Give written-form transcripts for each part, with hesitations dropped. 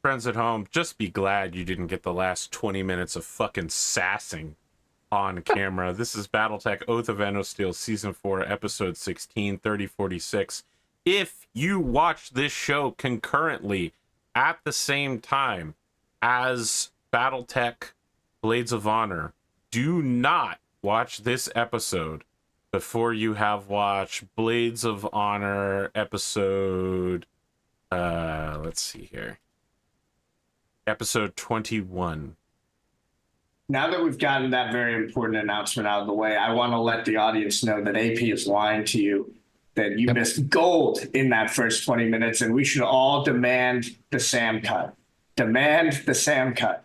Friends at home, just be glad you didn't get the last 20 minutes of fucking sassing on camera. This is Battletech Oath of Endosteel Season 4, Episode 16, 3046. If you watch this show concurrently at the same time as Battletech Blades of Honor, do not watch this episode before you have watched Blades of Honor episode... let's see here. Episode 21. Now that we've gotten that very important announcement out of the way, I want to let the audience know that AP is lying to you, that you missed gold in that first 20 minutes, and we should all demand the Sam cut. Demand the Sam cut.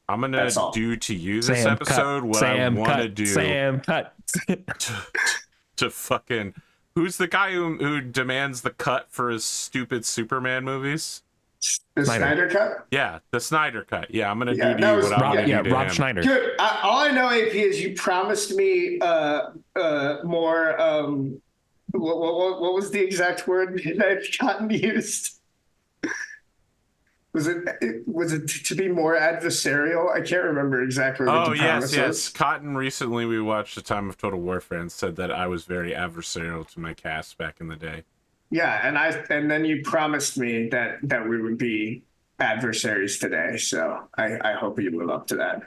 I'm going to do to you this Sam episode cut. what Sam I want to cut. do Sam cut. to fucking... Who's the guy who demands the cut for his stupid Superman movies? The Snyder cut? Yeah, the Snyder cut. Yeah, I'm going to do to you what I want to do to Rob him. Schneider. Good. All I know, AP, is you promised me more... what was the exact word that had gotten used? Was it to be more adversarial? I can't remember exactly what the promise was. Cotton, recently we watched The Time of Total Warfare and said that I was very adversarial to my cast back in the day. Yeah, and then you promised me that we would be adversaries today, so I hope you live up to that.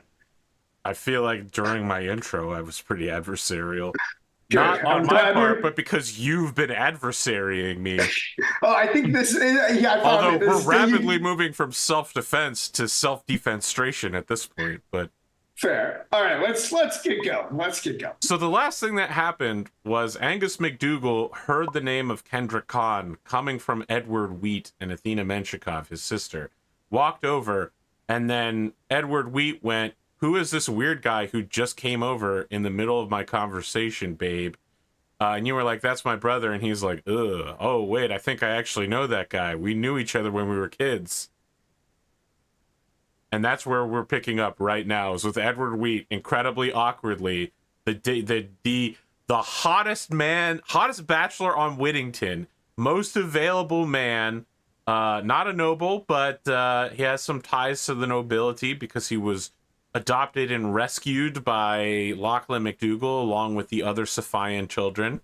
I feel like during my intro I was pretty adversarial. Good. Not on my part, but because you've been adversarying me. Oh, I think this is... Yeah, although we're rapidly moving from self-defense to self-defenstration at this point, but... Fair. All right, let's get going. Let's get going. So the last thing that happened was Angus McDougall heard the name of Kendrick Khan coming from Edward Wheat and Athena Menshikov, his sister, walked over, and then Edward Wheat went, "Who is this weird guy who just came over in the middle of my conversation, babe?" And you were like, "That's my brother." And he's like, "Ugh, oh, wait, I think I actually know that guy. We knew each other when we were kids." And that's where we're picking up right now, is with Edward Wheat, incredibly awkwardly, the hottest bachelor on Whittington, most available man, not a noble, but he has some ties to the nobility because he was adopted and rescued by Lachlan McDougall along with the other Sophian children.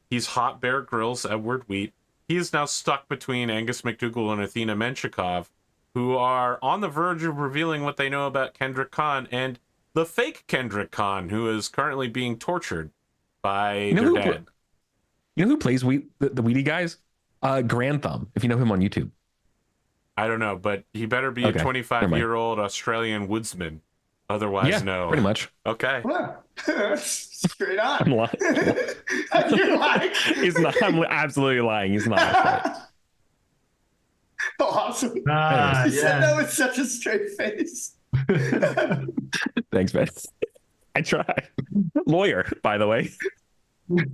He's hot Bear Grylls, Edward Wheat. He is now stuck between Angus McDougall and Athena Menshikov, who are on the verge of revealing what they know about Kendrick Khan and the fake Kendrick Khan, who is currently being tortured by their dad. You know who plays the Wheaty guys? Grand Thumb, if you know him on YouTube. I don't know, but he better be a 25-year-old Australian woodsman. Otherwise, no. Pretty much. Okay. Straight on. I'm lying. You're lying. He's not. I'm absolutely lying. He's not. Awesome. You said that with such a straight face. Thanks, man. I try. Lawyer, by the way. The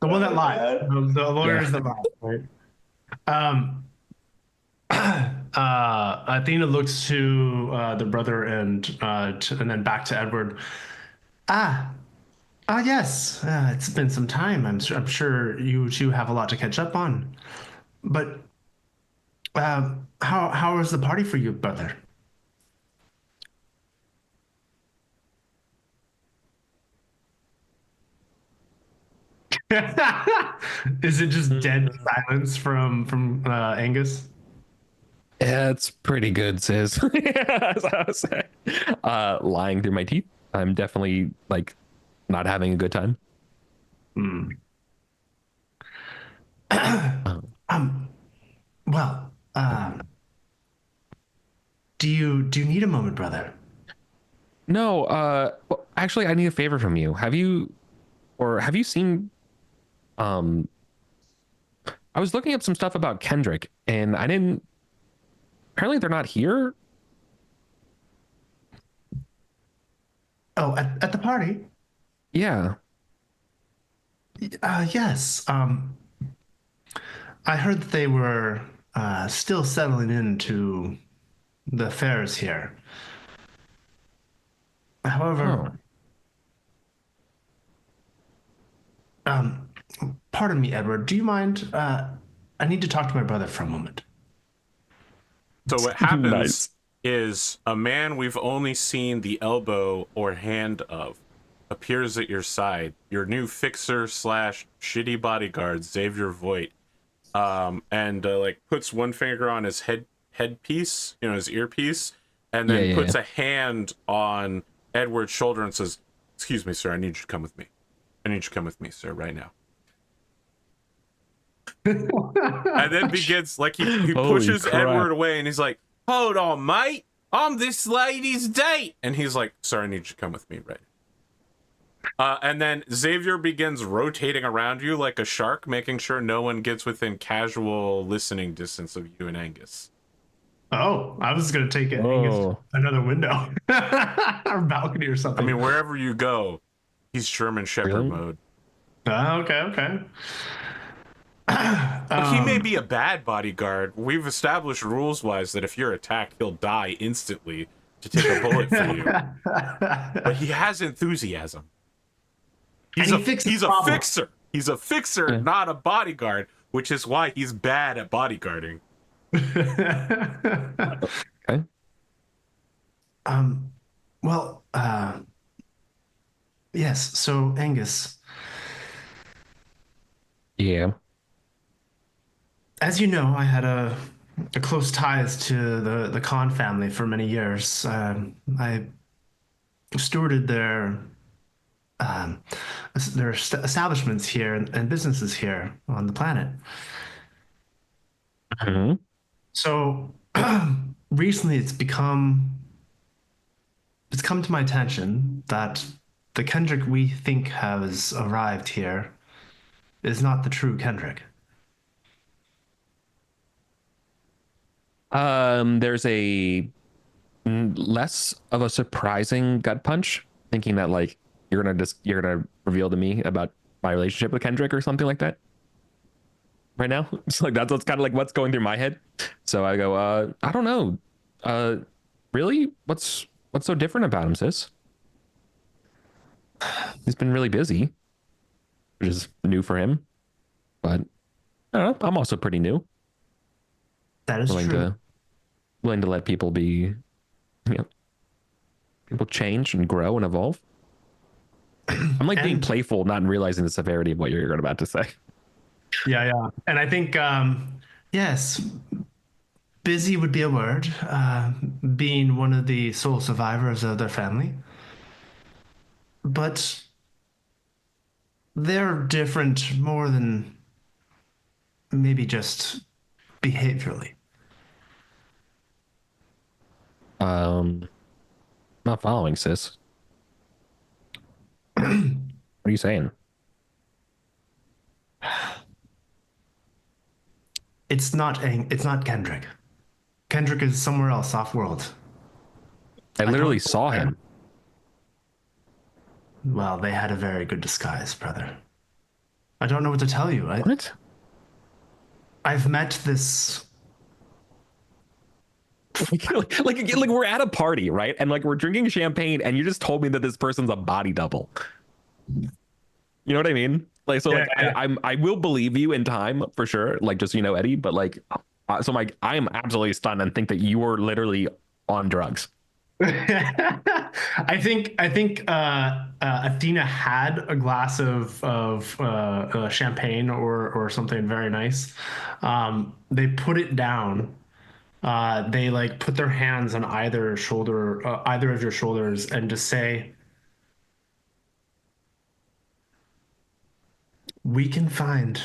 one that lied. The lawyer is the lie, right? Athena looks to the brother and then back to Edward. Yes. It's been some time. I'm sure you two have a lot to catch up on. But how was the party for you, brother? Is it just dead silence from Angus? Yeah, it's pretty good, sis. As I was saying. Lying through my teeth. I'm definitely not having a good time. Well, do you need a moment, brother? No, well, actually, I need a favor from you. Have you seen, I was looking up some stuff about Kendrick, and apparently they're not here. Oh, at the party? Yeah. Yes. I heard that they were still settling into the affairs here. However, pardon me, Edward, do you mind I need to talk to my brother for a moment. So what happens Nice. is a man we've only seen the elbow or hand of appears at your side. Your new fixer slash shitty bodyguard, Xavier Voigt, and like puts one finger on his headpiece, you know, his earpiece, and then puts a hand on Edward's shoulder and says, "Excuse me, sir, I need you to come with me. I need you to come with me, sir, right now." And then begins, like, he pushes Edward away and he's like, "Hold on, mate, I'm this lady's date." And he's like, "Sir, I need you to come with me right now." And then Xavier begins rotating around you like a shark, making sure no one gets within casual listening distance of you and Angus. Oh, I was going to take it another window or balcony or something. I mean, wherever you go, he's German Shepherd mode. Okay. Look, he may be a bad bodyguard. We've established rules-wise that if you're attacked, he'll die instantly to take a bullet for you. But he has enthusiasm. He's a fixer. He's a fixer, not a bodyguard, which is why he's bad at bodyguarding. Okay. Well, yes. So Angus. Yeah. As you know, I had a close ties to the Khan family for many years. I stewarded their establishments here and businesses here on the planet. Mm-hmm. So recently, it's come to my attention that the Kendrick we think has arrived here is not the true Kendrick. There's a less of a surprising gut punch, thinking that like you're gonna reveal to me about my relationship with Kendrick or something like that. Right now, it's like that's kind of like what's going through my head. So I go, I don't know. Really, what's so different about him, sis? He's been really busy, which is new for him. But I don't know. I'm also pretty new. That is true. Willing to let people be, people change and grow and evolve. I'm like being playful, not realizing the severity of what you're about to say. Yeah. And I think, yes, busy would be a word, being one of the sole survivors of their family. But they're different more than maybe just behaviorally. Not following, sis. What are you saying? It's not Kendrick. Kendrick is somewhere else off world. I literally saw him. Well, they had a very good disguise, brother. I don't know what to tell you. What? I've met this. like we're at a party, right? And like we're drinking champagne, and you just told me that this person's a body double. You know what I mean? Like, so, I will believe you in time for sure. Like, just Eddie, but like, so like, I am absolutely stunned and think that you were literally on drugs. I think Athena had a glass of champagne or something very nice. They put it down. They like put their hands on either shoulder, either of your shoulders, and just say, "We can find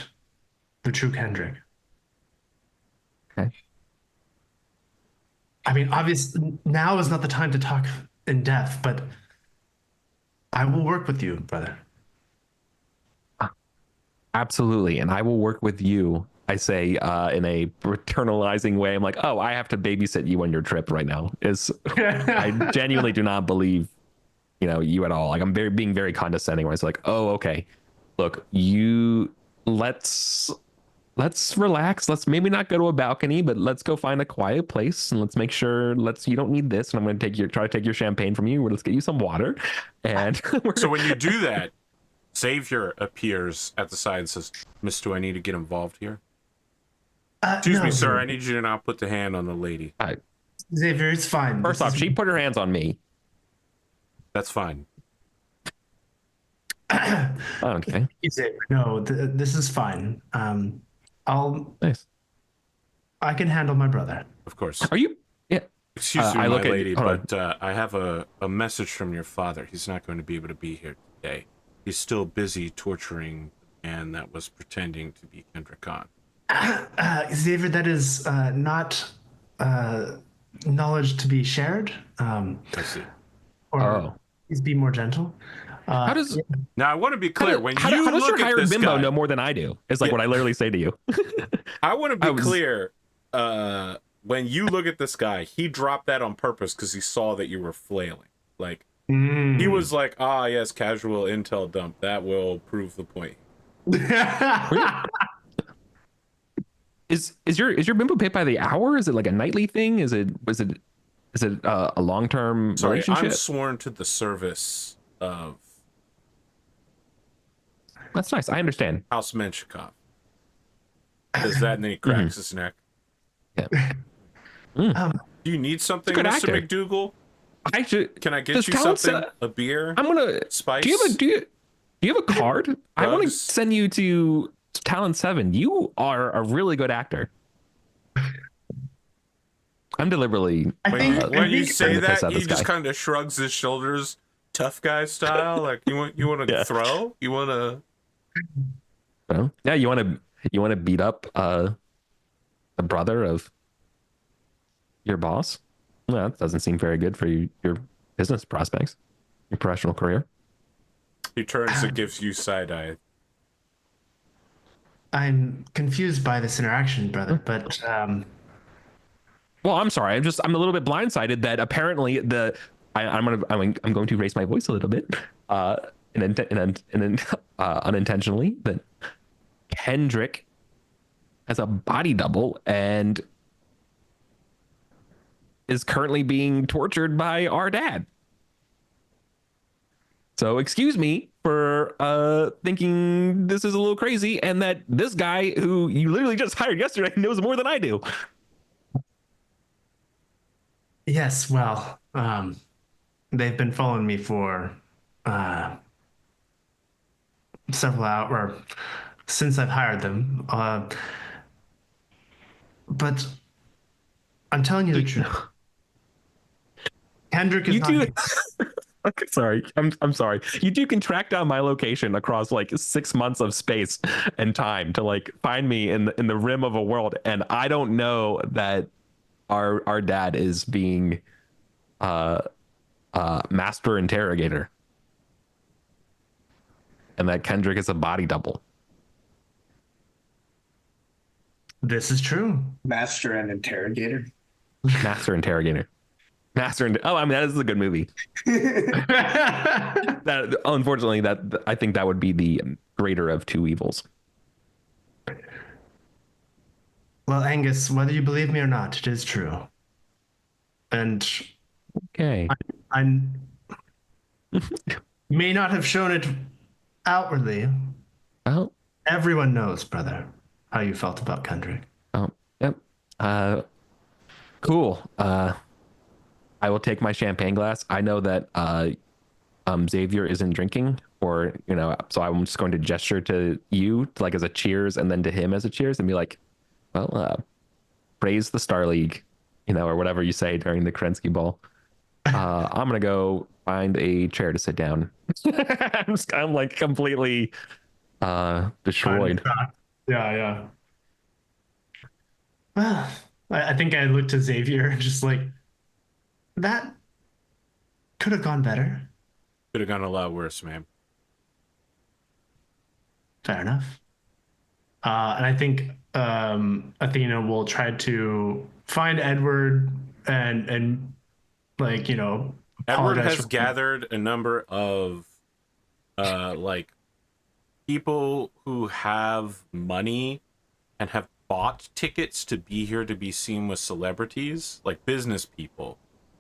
the true Kendrick." Okay. I mean, obviously, now is not the time to talk in depth, but I will work with you, brother. Absolutely, and I will work with you. I say in a paternalizing way. I'm like, oh, I have to babysit you on your trip right now. I genuinely do not believe, you at all. Like I'm being very condescending when it's like, oh, okay, look, let's relax. Let's maybe not go to a balcony, but let's go find a quiet place and let's make sure you don't need this. And I'm going to try to take your champagne from you. Let's get you some water. And so when you do that, Xavier appears at the side and says, "Miss, do I need to get involved here?" Excuse No, me, sir. I need you to not put the hand on the lady. Xavier, it's fine. First off, she put her hands on me. That's fine. Okay. Xavier, no, this is fine. Nice. I can handle my brother. Of course. Are you? Yeah. Excuse me, I my look at- lady, hold but I have a message from your father. He's not going to be able to be here today. He's still busy torturing the man that was pretending to be Kendrick Khan. Xavier, that is not knowledge to be shared. I see. Or please be more gentle. How does Now, I want to be clear. When how you does look your at hired this bimbo guy, know more than I do? Is like Yeah. what I literally say to you. I want to be I was- clear. When you look at this guy, he dropped that on purpose because he saw that you were flailing. Like, he was like, "Ah, yes, casual intel dump. That will prove the point." Is your bimbo paid by the hour? Is it like a nightly thing? Is it a long term Sorry, relationship? I'm sworn to the service of That's nice. I understand. House Menshikov. Does that, and then he cracks his neck. Yeah. Do you need something, good Mr. actor. McDougall? I should. Can I get Does you talent something? se- A beer? I'm gonna. Spice? Do you have a card? I want to Drugs? send you to Talent 7. You are a really good actor. I'm deliberately. When you say trying to piss that, out he this just guy. kind of shrugs his shoulders, tough guy style. Like you want to Yeah. throw? You want to? Yeah, you want to beat up the brother of your boss? Well, that doesn't seem very good for your business prospects, your professional career. He turns and gives you side eye. I'm confused by this interaction, brother, but Well, I'm sorry. I'm a little bit blindsided that apparently I'm going to raise my voice a little bit, unintentionally, that Kendrick has a body double and is currently being tortured by our dad. So excuse me for thinking this is a little crazy, and that this guy who you literally just hired yesterday knows more than I do. yes, well, they've been following me for several hours, or since I've hired them. But I'm telling you the truth. Kendrick is You not. do. Okay, sorry, I'm sorry. You do can track down my location across like 6 months of space and time to like find me in the rim of a world, and I don't know that our dad is being master interrogator, and that Kendrick is a body double. This is true. Master and interrogator. Master interrogator. Oh, I mean, that is a good movie. That unfortunately, that I think that would be the greater of two evils. Well, Angus, whether you believe me or not, it is true. And Okay. I may not have shown it outwardly. Well, Everyone knows, brother, how you felt about Kendrick. yep. Cool. I will take my champagne glass. I know that Xavier isn't drinking, or so I'm just going to gesture to you like as a cheers, and then to him as a cheers, and be like, well, praise the Star League, or whatever you say during the Kerensky Ball. I'm gonna go find a chair to sit down. I'm like completely destroyed. Yeah. Well, I think I looked to Xavier and just like, that could have gone better. Could have gone a lot worse, man. Fair enough. And I think Athena will try to find Edward and like, Edward apologize has for- gathered a number of like people who have money and have bought tickets to be here to be seen with celebrities, like business people,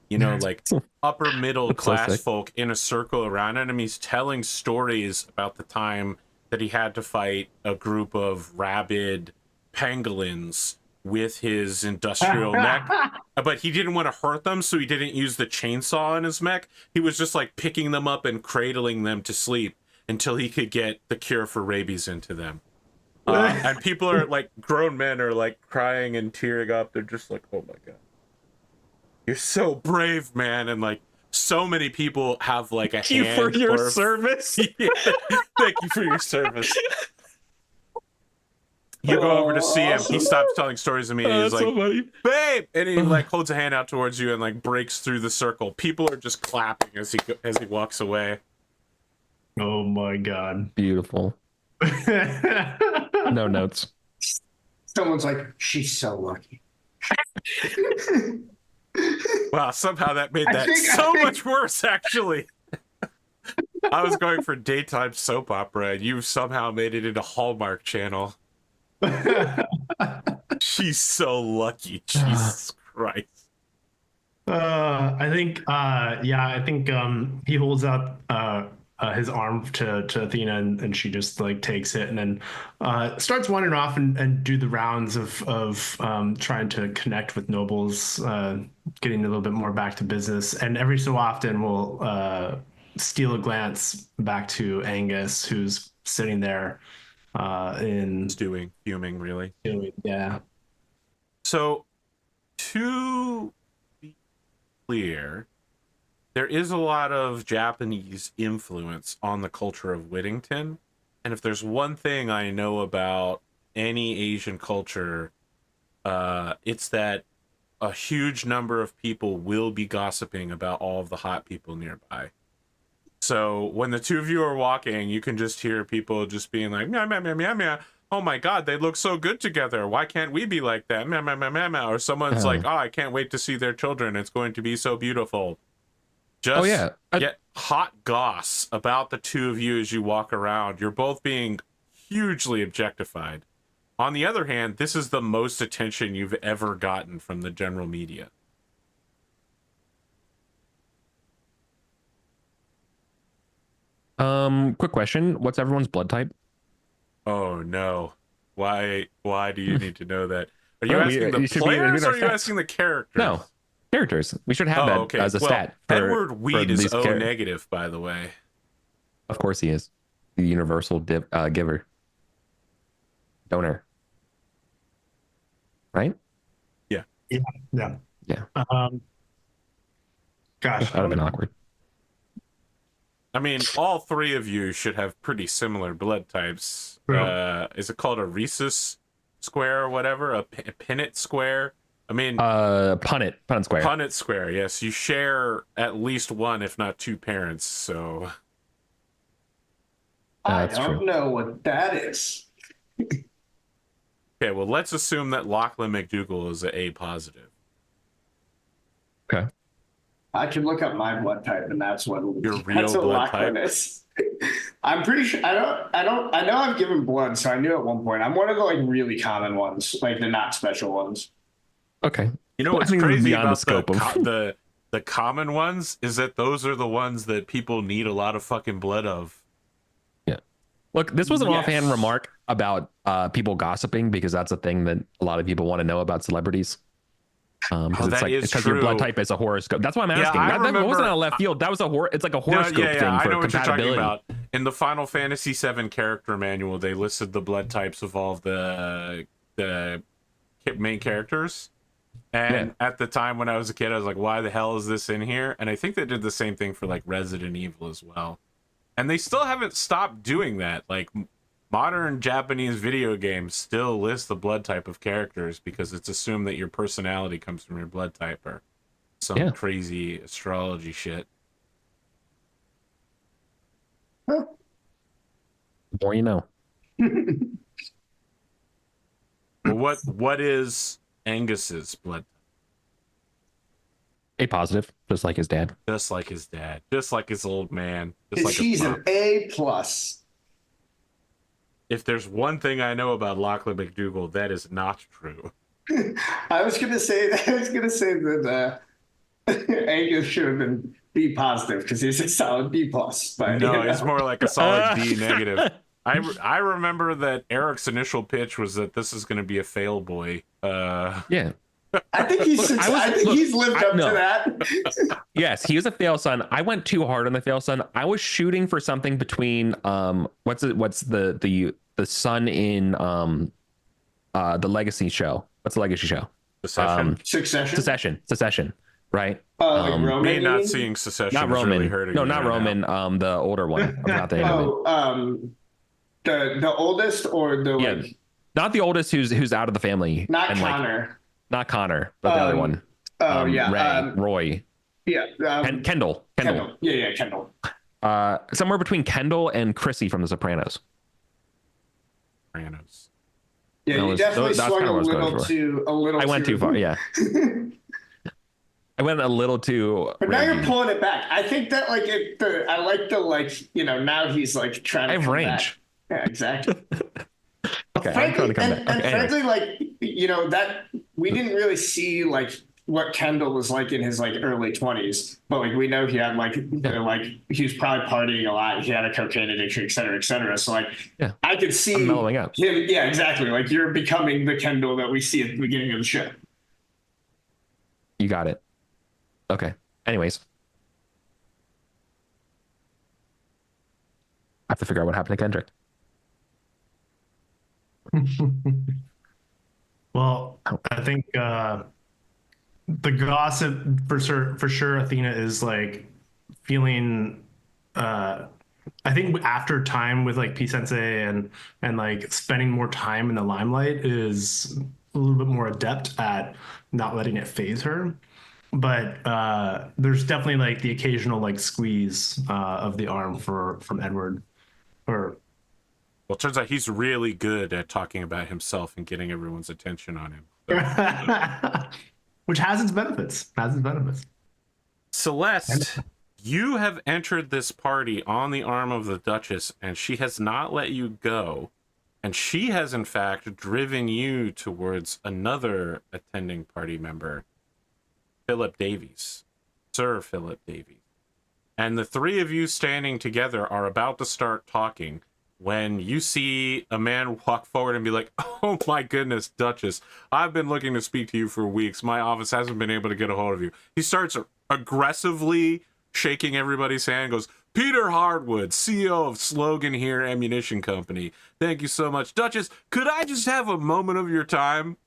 like upper middle class sick. folk in a circle around enemies, telling stories about the time that he had to fight a group of rabid pangolins with his industrial mech, but he didn't want to hurt them, so he didn't use the chainsaw in his mech. He was just like picking them up and cradling them to sleep until he could get the cure for rabies into them. And people are like, grown men are like crying and tearing up. They're just like, oh my God, you're so brave, man. And like, so many people have like a Thank you for your service. Yeah, thank you for your service. You go over to see him. He stops telling stories to me. And he's like, so funny. babe, and he like holds a hand out towards you and like breaks through the circle. People are just clapping as he walks away. Oh my God. Beautiful. No notes. Someone's like, she's so lucky. Wow, somehow that made that so much worse, actually. I was going for daytime soap opera, and you somehow made it into Hallmark Channel. She's so lucky. Jesus Christ. I think he holds out his arm to Athena, and she just like takes it and then starts wandering off and do the rounds of trying to connect with nobles, getting a little bit more back to business. And every so often we'll steal a glance back to Angus, who's sitting there Stewing, fuming, really. Yeah. So, to be clear, there is a lot of Japanese influence on the culture of Whittington. And if there's one thing I know about any Asian culture, it's that a huge number of people will be gossiping about all of the hot people nearby. So when the two of you are walking, you can just hear people just being like, meow, meow, meow, meow, meow. Oh my God, they look so good together. Why can't we be like that? Meow, meow, meow, meow, meow. Or someone's like, oh, I can't wait to see their children. It's going to be so beautiful. Just get hot goss about the two of you as you walk around. You're both being hugely objectified. On the other hand, this is the most attention you've ever gotten from the general media. Quick question. What's everyone's blood type? Oh no. Why do you need to know that? Are you No, asking the players or are you asking the characters? No. Characters. We should have that as a stat. Edward Weed is O characters. negative, by the way. Of course he is. The universal giver. Donor. Right? Yeah. Yeah. Gosh. That would have been awkward. I mean, all three of you should have pretty similar blood types. Yeah. Is it called a rhesus square or whatever? A Punnett square? I mean, Punnett square. Punnett square, yes. You share at least one, if not two parents, so... I don't know what that is. Okay, well, let's assume that Lachlan McDougall is an A positive. Okay. I can look up my blood type, and that's what Your real blood type is. I'm pretty sure. I know I've given blood, so I knew at one point. I'm one of the like really common ones, like the not special ones. Okay. You know what's crazy about the common ones is that those are the ones that people need a lot of fucking blood of. Yeah. Look, this was an offhand remark about people gossiping, because that's a thing that a lot of people want to know about celebrities. Because because your blood type is a horoscope. That's why I'm asking. Yeah, that wasn't a left field. That was it's like a horoscope thing for I know what compatibility. you're talking about. In the Final Fantasy VII character manual, they listed the blood types of all of the main characters. And at the time when I was a kid, I was like, why the hell is this in here? And I think they did the same thing for like Resident Evil as well. And they still haven't stopped doing that. Like modern Japanese video games still list the blood type of characters because it's assumed that your personality comes from your blood type or some crazy astrology shit. The more you know. Well, what is Angus's blood? A positive, just like his dad. Just like his dad. Just like his old man. Just like he's an A+. If there's one thing I know about Lachlan McDougall, that is not true. I was gonna say that Angus should have been B positive because he's a solid B+. No, he's more like a solid B negative. I remember that Eric's initial pitch was that this is going to be a fail boy. Yeah. I think he's he's lived up to that. Yes, he was a fail son. I went too hard on the fail son. I was shooting for something between what's the son in the Legacy show. What's the Legacy show? Succession, right? Like Roman, me not seeing Succession not Roman. really hurting. No, not Roman. The older one. Not the name of it. The oldest or the like, not the oldest who's out of the family. not and, Connor. Like, not Connor, but the other one. Roy. Yeah. Kendall. Yeah, Kendall. Somewhere between Kendall and Chrissy from The Sopranos. Yeah, you definitely swung a little. I went too far. Yeah. I went a little too. But now you're pulling it back. I think that like I like the like now he's like trying to. I have come range. Back. Yeah, exactly. Okay, frankly, I'm trying to come back. And frankly, like that we didn't really see like what Kendall was like in his like early 20s, but like we know he had like he was probably partying a lot. He had a cocaine addiction, et cetera, et cetera. So like I could see I'm mellowing out. him. Yeah, exactly. Like you're becoming the Kendall that we see at the beginning of the show. You got it. Okay. Anyways, I have to figure out what happened to Kendrick. Well, I think the gossip for sure Athena is like feeling I think after time with like P Sensei and like spending more time in the limelight is a little bit more adept at not letting it phase her. But there's definitely like the occasional like squeeze of the arm from Edward. Well, it turns out he's really good at talking about himself and getting everyone's attention on him. So. Which has its benefits. Celeste, you have entered this party on the arm of the Duchess, and she has not let you go. And she has, in fact, driven you towards another attending party member, Philip Davies, Sir Philip Davies. And the three of you standing together are about to start talking when you see a man walk forward and be like, "Oh my goodness, Duchess, I've been looking to speak to you for weeks. My office hasn't been able to get a hold of you." He starts aggressively shaking everybody's hand, goes, "Peter Hardwood, CEO of Slogan Here Ammunition Company. Thank you so much. Duchess, could I just have a moment of your time?"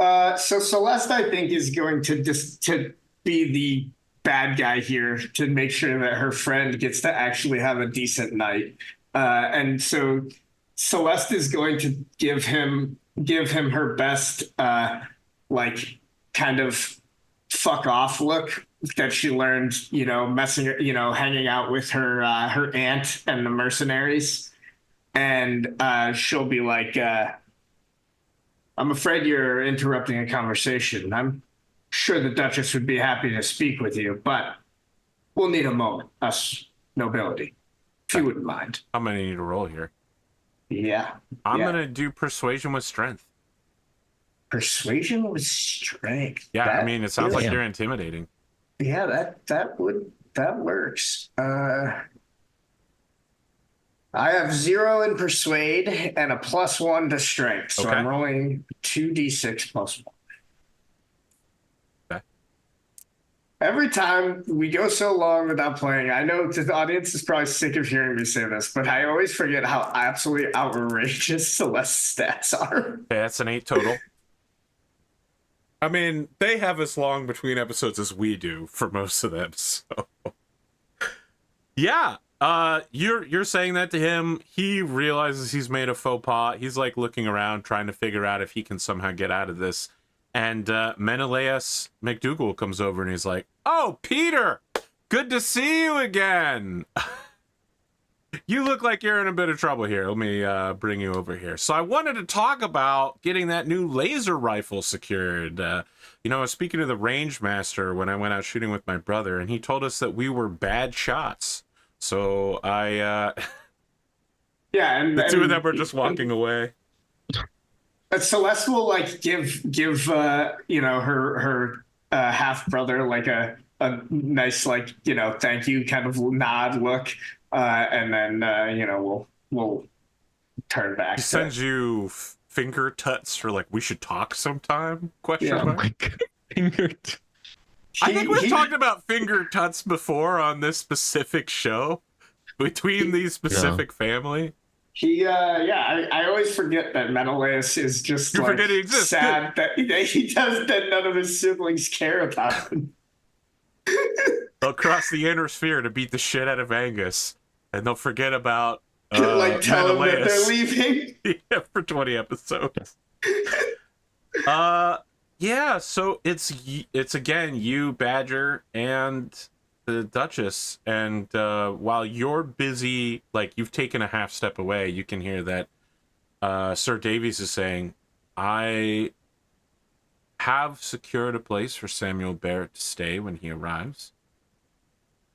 So Celeste, I think, is going to be the bad guy here to make sure that her friend gets to actually have a decent night. And so Celeste is going to give him her best, like kind of fuck off look that she learned, hanging out with her aunt and the mercenaries. And she'll be like, "I'm afraid you're interrupting a conversation. I'm sure the Duchess would be happy to speak with you, but we'll need a moment, us nobility, if you wouldn't mind." I'm going to need a roll here. Yeah. I'm going to do persuasion with strength. Persuasion with strength. Yeah, I mean, it sounds like you're intimidating. Yeah, that works. I have 0 in persuade and a +1 to strength, so Okay. I'm rolling 2d6 +1. Okay. Every time we go so long without playing, I know the audience is probably sick of hearing me say this, but I always forget how absolutely outrageous Celeste's stats are. Okay, that's an 8 total. I mean, they have as long between episodes as we do for most of them, so... Yeah, you're saying that to him. He realizes he's made a faux pas. He's like looking around, trying to figure out if he can somehow get out of this. And Menelaus McDougall comes over and he's like, "Oh, Peter, good to see you again. You look like you're in a bit of trouble here. Let me bring you over here." So I wanted to talk about getting that new laser rifle secured. I was speaking to the range master when I went out shooting with my brother, and he told us that we were bad shots. So I, and the two of them were just walking away. Celeste will like give her half brother like a nice like thank you kind of nod look, and then we'll turn back. He sends you finger tuts for like, we should talk sometime? Question Yeah. mark. my God. Finger. I think we've talked about finger tuts before on this specific show between these specific family. I always forget that Menelaus is just You forget he exists. sad that that none of his siblings care about him. They'll cross the inner sphere to beat the shit out of Angus, and they'll forget about Like tell him that they're Menelaus. leaving. Yeah, for 20 episodes. Yeah, so it's again you, Badger, and the Duchess, and while you're busy, like you've taken a half step away, you can hear that Sir Davies is saying, I have secured a place for Samuel Barrett to stay when he arrives.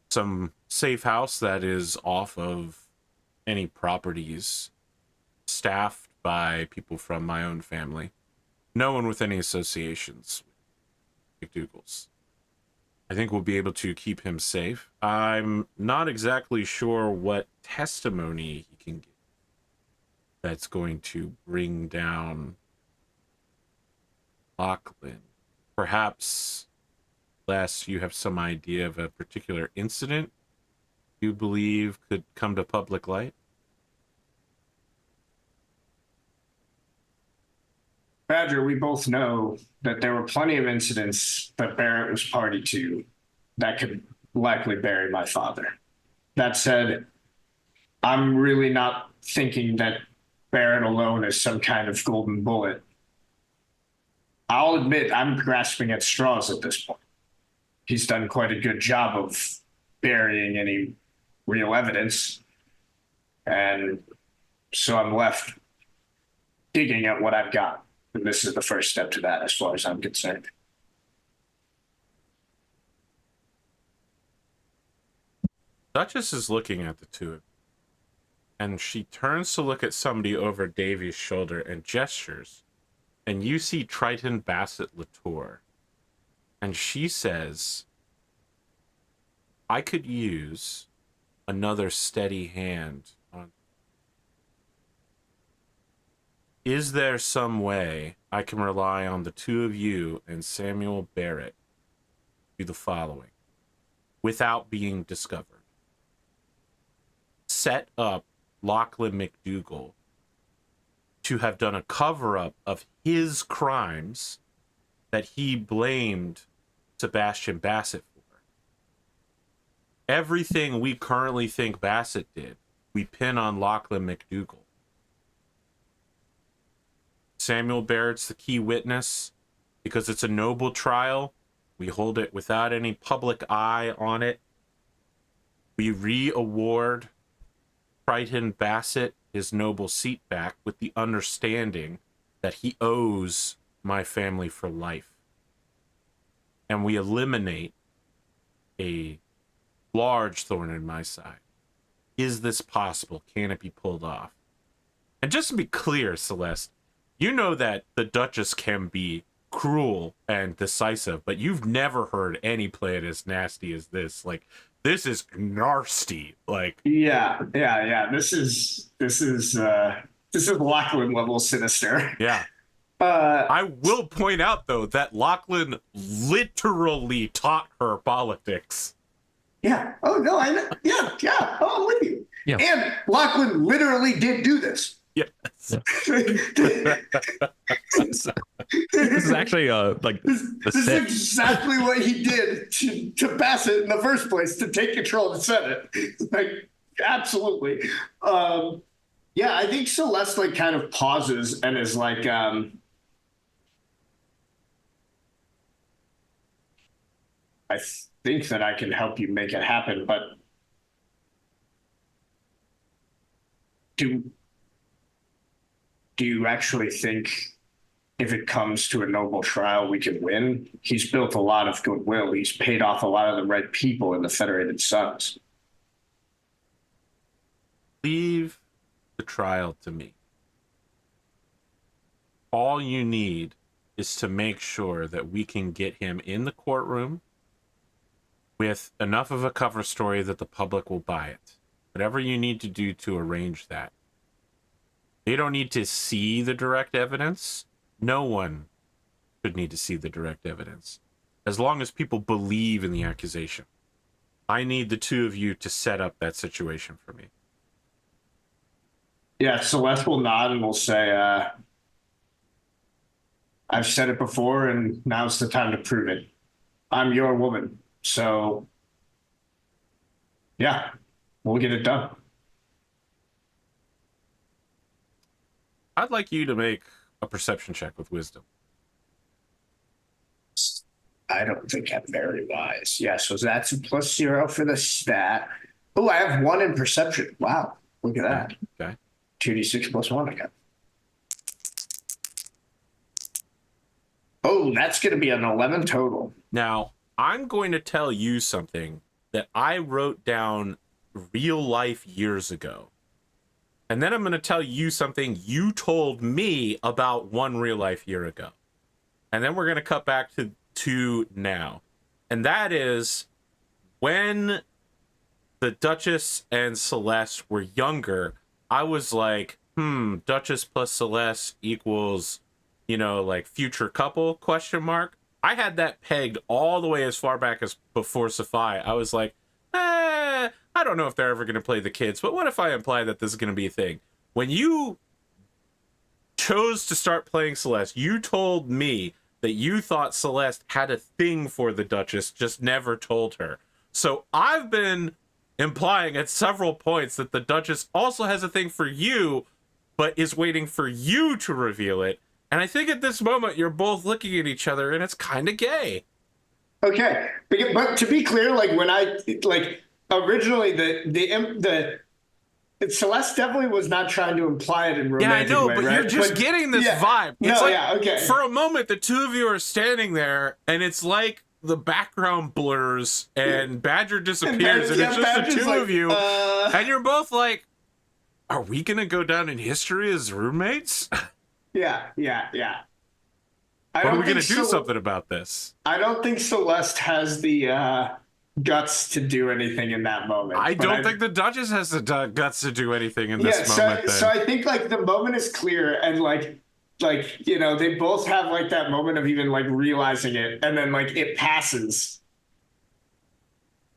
Some safe house that is off of any properties, staffed by people from my own family. No one with any associations with McDougall's. I think we'll be able to keep him safe. I'm not exactly sure what testimony he can give that's going to bring down Lachlan. Perhaps, Les, you have some idea of a particular incident you believe could come to public light? Badger, we both know that there were plenty of incidents that Barrett was party to that could likely bury my father. That said, I'm really not thinking that Barrett alone is some kind of golden bullet. I'll admit I'm grasping at straws at this point. He's done quite a good job of burying any real evidence. And so I'm left digging at what I've got. And this is the first step to that, as far as I'm concerned. Duchess is looking at the two of you, and she turns to look at somebody over Davy's shoulder and gestures, and you see Triton Bassett Latour, and she says, I could use another steady hand on. Is there some way I can rely on the two of you and Samuel Barrett to do the following without being discovered? Set up Lachlan McDougall to have done a cover-up of his crimes that he blamed Sebastian Bassett for. Everything we currently think Bassett did, we pin on Lachlan McDougall. Samuel Barrett's the key witness. Because it's a noble trial, we hold it without any public eye on it. We re-award Triton Bassett his noble seat back with the understanding that he owes my family for life. And we eliminate a large thorn in my side. Is this possible? Can it be pulled off? And just to be clear, Celeste, you know that the Duchess can be cruel and decisive, but you've never heard any play it as nasty as this. Like, this is nasty. Like, Yeah. This is Lachlan level sinister. yeah. I will point out though that Lachlan literally taught her politics. Yeah. Oh no, I know. Yeah. Oh, I'm with you. Yeah. And Lachlan literally did do this. Yes. This is actually like This the is set. exactly what he did to Bassett in the first place, to take control of the Senate. Like, absolutely. Yeah, I think Celeste like kind of pauses and is like, I think that I can help you make it happen, but do you actually think if it comes to a noble trial, we can win? He's built a lot of goodwill. He's paid off a lot of the right people in the Federated Sons. Leave the trial to me. All you need is to make sure that we can get him in the courtroom with enough of a cover story that the public will buy it. Whatever you need to do to arrange that. You don't need to see the direct evidence. No one should need to see the direct evidence. As long as people believe in the accusation. I need the two of you to set up that situation for me. Yeah, Celeste will nod and will say, I've said it before, and now's the time to prove it. I'm your woman, so yeah, we'll get it done. I'd like you to make a perception check with wisdom. I don't think I'm very wise. Yeah, so that's a +0 for the stat. Oh, I have 1 in perception. Wow, look at that. Okay. 2d6 + 1 again. Oh, that's going to be an 11 total. Now, I'm going to tell you something that I wrote down real life years ago. And then I'm going to tell you something you told me about one real life year ago. And then we're going to cut back to now. And that is when the Duchess and Celeste were younger, I was like, Duchess plus Celeste equals, you know, like future couple, ? I had that pegged all the way as far back as before Sapphi. I was like, I don't know if they're ever going to play the kids, but what if I imply that this is going to be a thing? When you chose to start playing Celeste, you told me that you thought Celeste had a thing for the Duchess, just never told her. So I've been implying at several points that the Duchess also has a thing for you, but is waiting for you to reveal it. And I think at this moment, you're both looking at each other, and it's kind of gay. Okay, but to be clear, like when originally the Celeste definitely was not trying to imply it in romantic way. Yeah, I know, but right? you're just getting this vibe. It's okay. For a moment, the two of you are standing there, and it's like the background blurs, and Badger disappears, and it's just Badger's the two of you, and you're both like, "Are we gonna go down in history as roommates?" Yeah. Are we gonna do something about this? I don't think Celeste has the guts to do anything in that moment. I don't think the Duchess has the guts to do anything in this moment. So I think like the moment is clear, and like you know, they both have like that moment of even like realizing it, and then like it passes,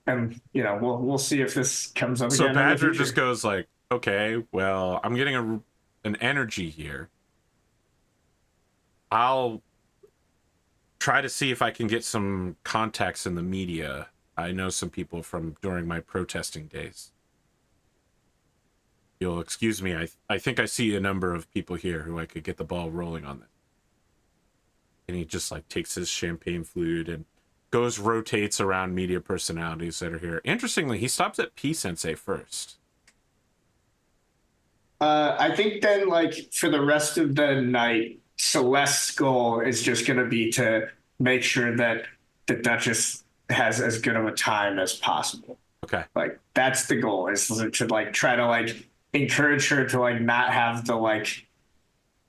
and you know we'll see if this comes up again. So Badger just goes like, okay, well, I'm getting an energy here. I'll try to see if I can get some contacts in the media. I know some people from during my protesting days. You'll excuse me. I think I see a number of people here who I could get the ball rolling on this. And he just like takes his champagne flute and rotates around media personalities that are here. Interestingly, he stops at P Sensei first. I think then like for the rest of the night, Celeste's goal is just going to be to make sure that the Duchess has as good of a time as possible. Okay. Like that's the goal, is to like try to like encourage her to like not have the like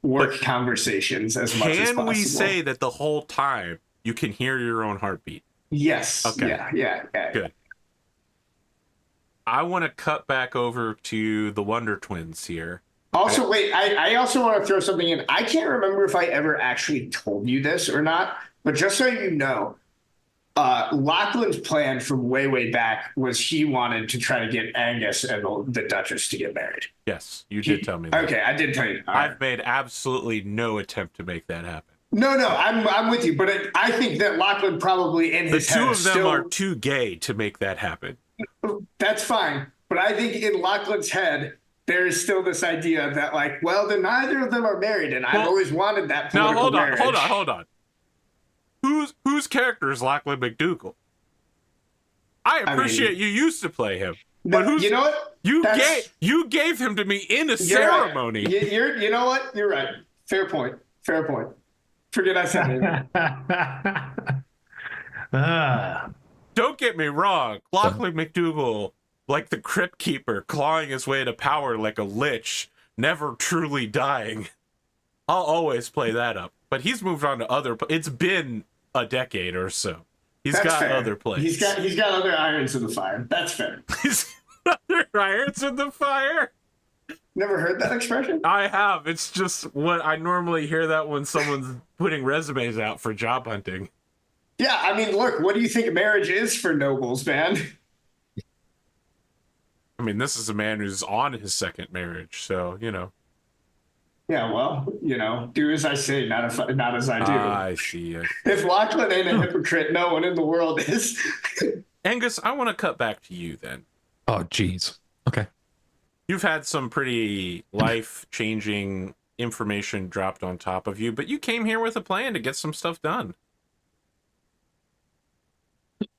work conversations as much as possible. Can we say that the whole time you can hear your own heartbeat? Yes. Okay. Yeah. Good. I want to cut back over to the Wonder Twins here. Also, wait, I also want to throw something in. I can't remember if I ever actually told you this or not, but just so you know, Lachlan's plan from way back was he wanted to try to get Angus and the Duchess to get married. Yes, you did tell me that. Okay, I did tell you. I've made absolutely no attempt to make that happen. No, I'm with you, but I think that Lachlan probably in his head the two of them are too gay to make that happen. That's fine, but I think in Lachlan's head, there is still this idea that, like, well, then neither of them are married, and I've always wanted that political marriage. Now, hold on. Whose character is Lachlan McDougall? I appreciate you used to play him, but you know what? You gave him to me in a ceremony. Right. You know what? You're right. Fair point. Forget I said it. Don't get me wrong, Lachlan McDougall, like the Crypt Keeper, clawing his way to power like a lich, never truly dying. I'll always play that up. But he's moved on to other. It's been a decade or so. He's got fair. Other plays. He's got other irons in the fire. That's fair. He's got other irons in the fire. Never heard that expression? I have. It's just what I normally hear that when someone's putting resumes out for job hunting. Yeah, I mean, look, what do you think marriage is for nobles, man? I mean, this is a man who's on his second marriage, so you know. Yeah, well, do as I say, not as I do. I see. If Lachlan ain't a hypocrite, no one in the world is. Angus, I want to cut back to you then. Oh, geez. Okay. You've had some pretty life-changing information dropped on top of you, but you came here with a plan to get some stuff done.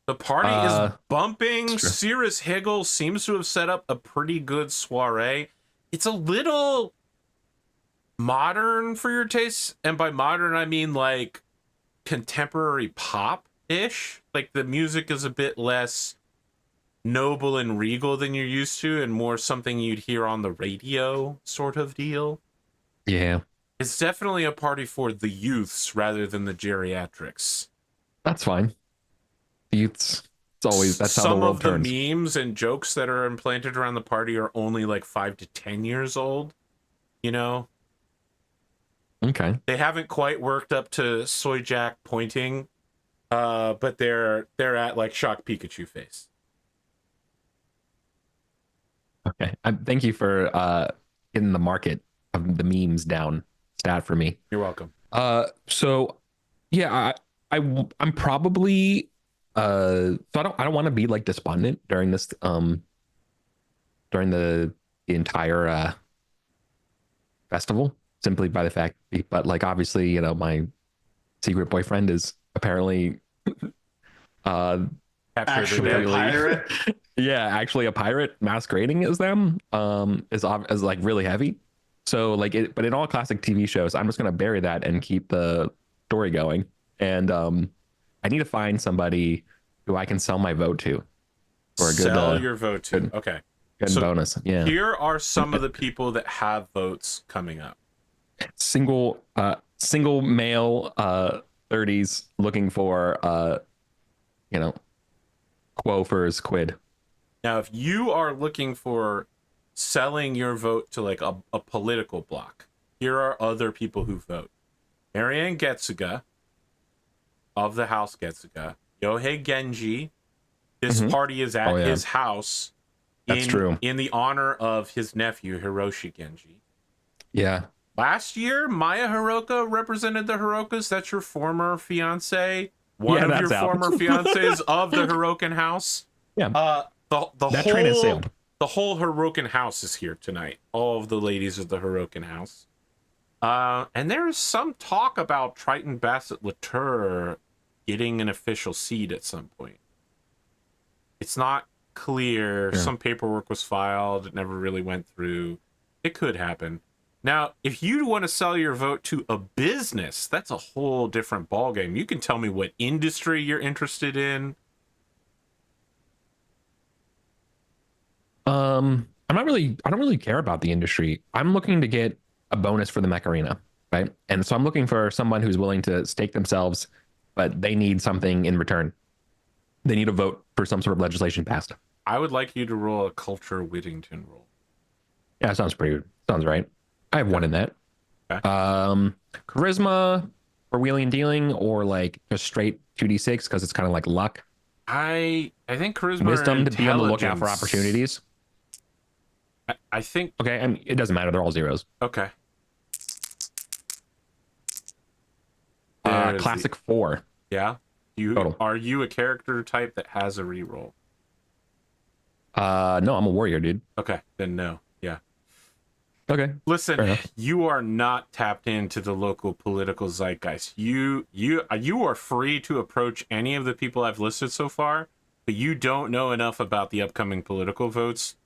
The party is bumping. Cirrus Higgle seems to have set up a pretty good soiree. It's a little modern for your tastes, and by modern I mean like contemporary pop-ish. Like the music is a bit less noble and regal than you're used to, and more something you'd hear on the radio sort of deal. Yeah. It's definitely a party for the youths rather than the geriatrics. That's fine. It's always, that's how the world turns. Some of the memes and jokes that are implanted around the party are only like 5 to 10 years old, you know? Okay. They haven't quite worked up to Soy Jack pointing, but they're at like Shock Pikachu face. Okay. Thank you for getting the market of the memes down stat for me. You're welcome. So yeah, I'm probably so I don't want to be like despondent during this during the entire festival, simply by the fact, but like obviously, you know, my secret boyfriend is apparently Actually a pirate. Yeah, actually a pirate masquerading as them is like really heavy. So like it, but in all classic TV shows, I'm just gonna bury that and keep the story going. And I need to find somebody who I can sell my vote to for a good sell your vote to. Okay. Good so bonus. Yeah. Here are some of the people that have votes coming up. Single male 30s looking for you know, quo for his quid. Now, if you are looking for selling your vote to like a political bloc, here are other people who vote. Marianne Getsuga of the House Getsuga, Yohei Genji. This party is at his house. That's true. In the honor of his nephew, Hiroshi Genji. Yeah. Last year, Maya Hiroka represented the Hirokas. That's your former fiance. One of your former fiancés of the Hirokan house. Yeah. That train has sailed. The whole Hirokan house is here tonight. All of the ladies of the Hirokan house. And there's some talk about Triton Bassett Latour getting an official seat at some point. It's not clear. Yeah. Some paperwork was filed. It never really went through. It could happen. Now, if you want to sell your vote to a business, that's a whole different ballgame. You can tell me what industry you're interested in. I don't really care about the industry. I'm looking to get a bonus for the mech arena, right? And so I'm looking for someone who's willing to stake themselves, but they need something in return. They need a vote for some sort of legislation passed. I would like you to roll a Culture Whittington roll. Yeah, sounds pretty good. Sounds right. I have one in that. Okay. Charisma for wheeling and dealing, or like just straight 2d6 because it's kind of like luck. I think charisma. Wisdom to be on the lookout for opportunities. I think. Okay, I mean, it doesn't matter. They're all zeros. Okay. Classic 4. Yeah. Total. Are you a character type that has a reroll? No, I'm a warrior, dude. Okay, then no. Yeah. Okay. Listen, you are not tapped into the local political zeitgeist. You are free to approach any of the people I've listed so far, but you don't know enough about the upcoming political votes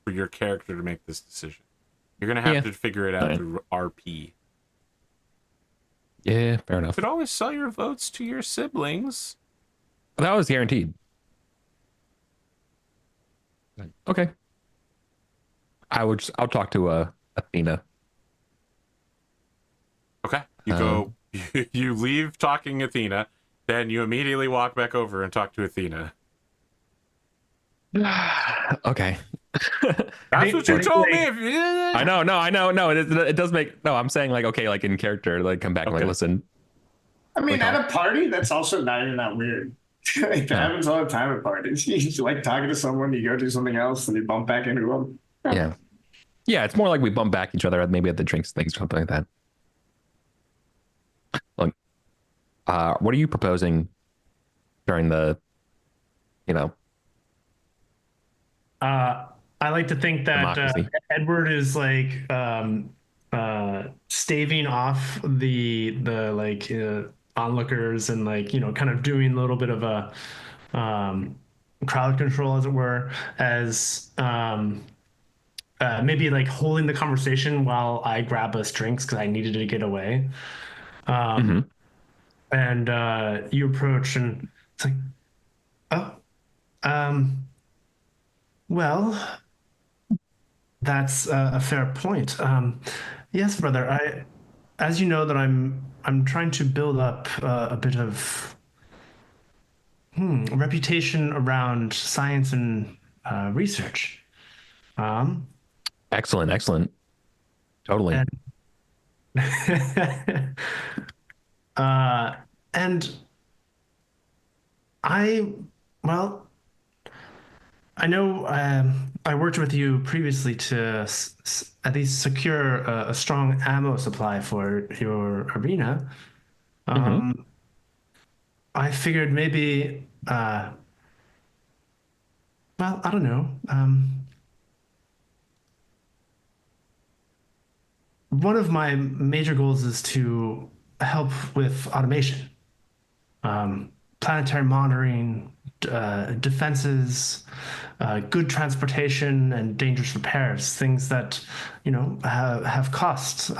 for your character to make this decision. You're gonna have to figure it out through RP. Yeah, fair enough. You could always sell your votes to your siblings. That was guaranteed. Okay. I'll talk to Athena. Okay. You leave talking Athena, then you immediately walk back over and talk to Athena. Okay. That's what you told me. like, If you, I know, no, I know, no. It does make no. I'm saying like okay, like in character, like come back, and like Okay. listen, I mean, like at I'll, a party, that's also not even that weird. Like that no, happens all the time at parties. You just like talking to someone, you go do something else, and you bump back into them. yeah, yeah. It's more like we bump back each other, maybe at the drinks things or something like that. Like, what are you proposing during the, you know, Uh, I like to think that democracy? Edward is like staving off the like onlookers and like kind of doing a little bit of a um, crowd control, as it were, as maybe like holding the conversation while I grab us drinks because I needed to get away. Hmm. And you approach and it's like, oh, um, well. That's a fair point. Yes, brother. As you know, that I'm trying to build up a bit of reputation around science and research. Um, Excellent, excellent, totally. and uh, and I, well, I know I worked with you previously to at least secure a strong ammo supply for your arena. Hmm. Um, I figured maybe, well, I don't know. One of my major goals is to help with automation, planetary monitoring, defenses, good transportation, and dangerous repairs. Things that have costs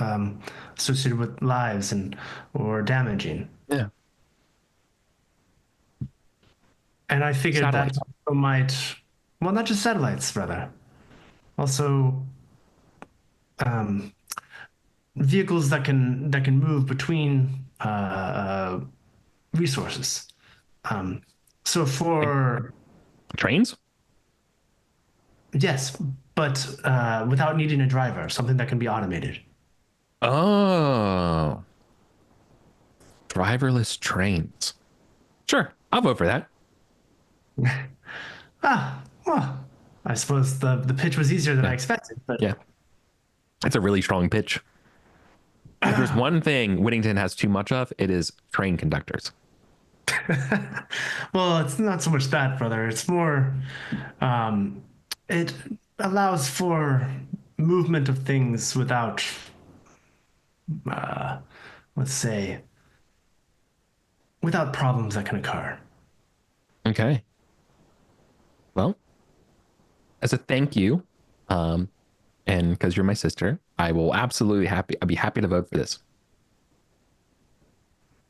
associated with lives and or damaging. Yeah, And I figured that satellites. also might, well, not just satellites, rather. Also, um, vehicles that can move between resources. Um, so Like for trains. yes, but without needing a driver, something that can be automated. Oh, driverless trains. Sure, I'll vote for that. Well, I suppose the pitch was easier than I Yeah, expected, but yeah. It's a really strong pitch. If there's one thing Whittington has too much of, it is train conductors. well, it's not so much that, brother. It's more um, it allows for movement of things without, uh, let's say, without problems that can occur. Okay. Well, as a thank you, um, and because you're my sister, I will absolutely happy. I'll be happy to vote for this.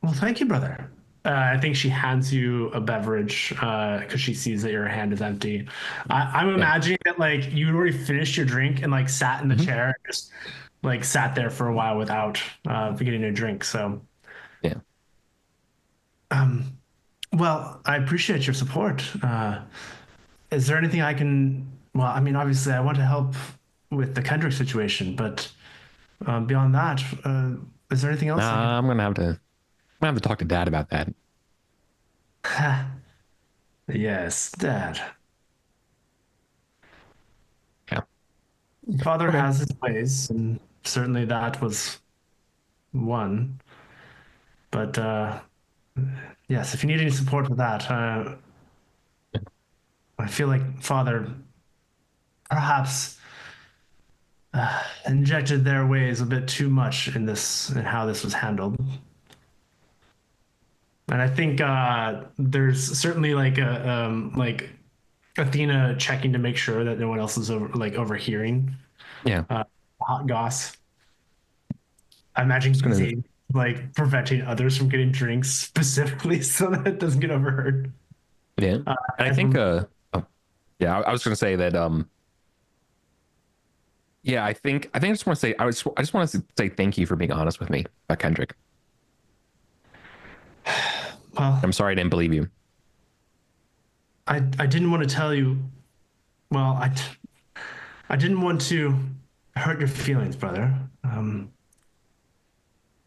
Well, thank you, brother. I think she hands you a beverage because she sees that your hand is empty. I'm Yeah. imagining that like you already finished your drink and like sat in the Hmm. chair and just like sat there for a while without getting a drink. So, Yeah. um, well, I appreciate your support. Is there anything I can? Well, I mean, obviously, I want to help with the Kendrick situation, but beyond that, is there anything else I can? I'm gonna have to. I'm gonna have to talk to Dad about that. Yes, Dad. Yeah. Father Okay. has his ways, and certainly that was one. But yes, if you need any support with that, I feel like Father perhaps injected their ways a bit too much in this and how this was handled. And I think there's certainly like a like Athena checking to make sure that no one else is overhearing Yeah. hot goss. I imagine Just gonna. Zane like preventing others from getting drinks specifically so that it doesn't get overheard. Yeah. And I As think. we're- Oh, yeah. I was gonna say that. Yeah. I think I just want to say. I just want to say thank you for being honest with me about Kendrick. well, I'm sorry I didn't believe you. I didn't want to tell you Well, I didn't want to hurt your feelings, brother.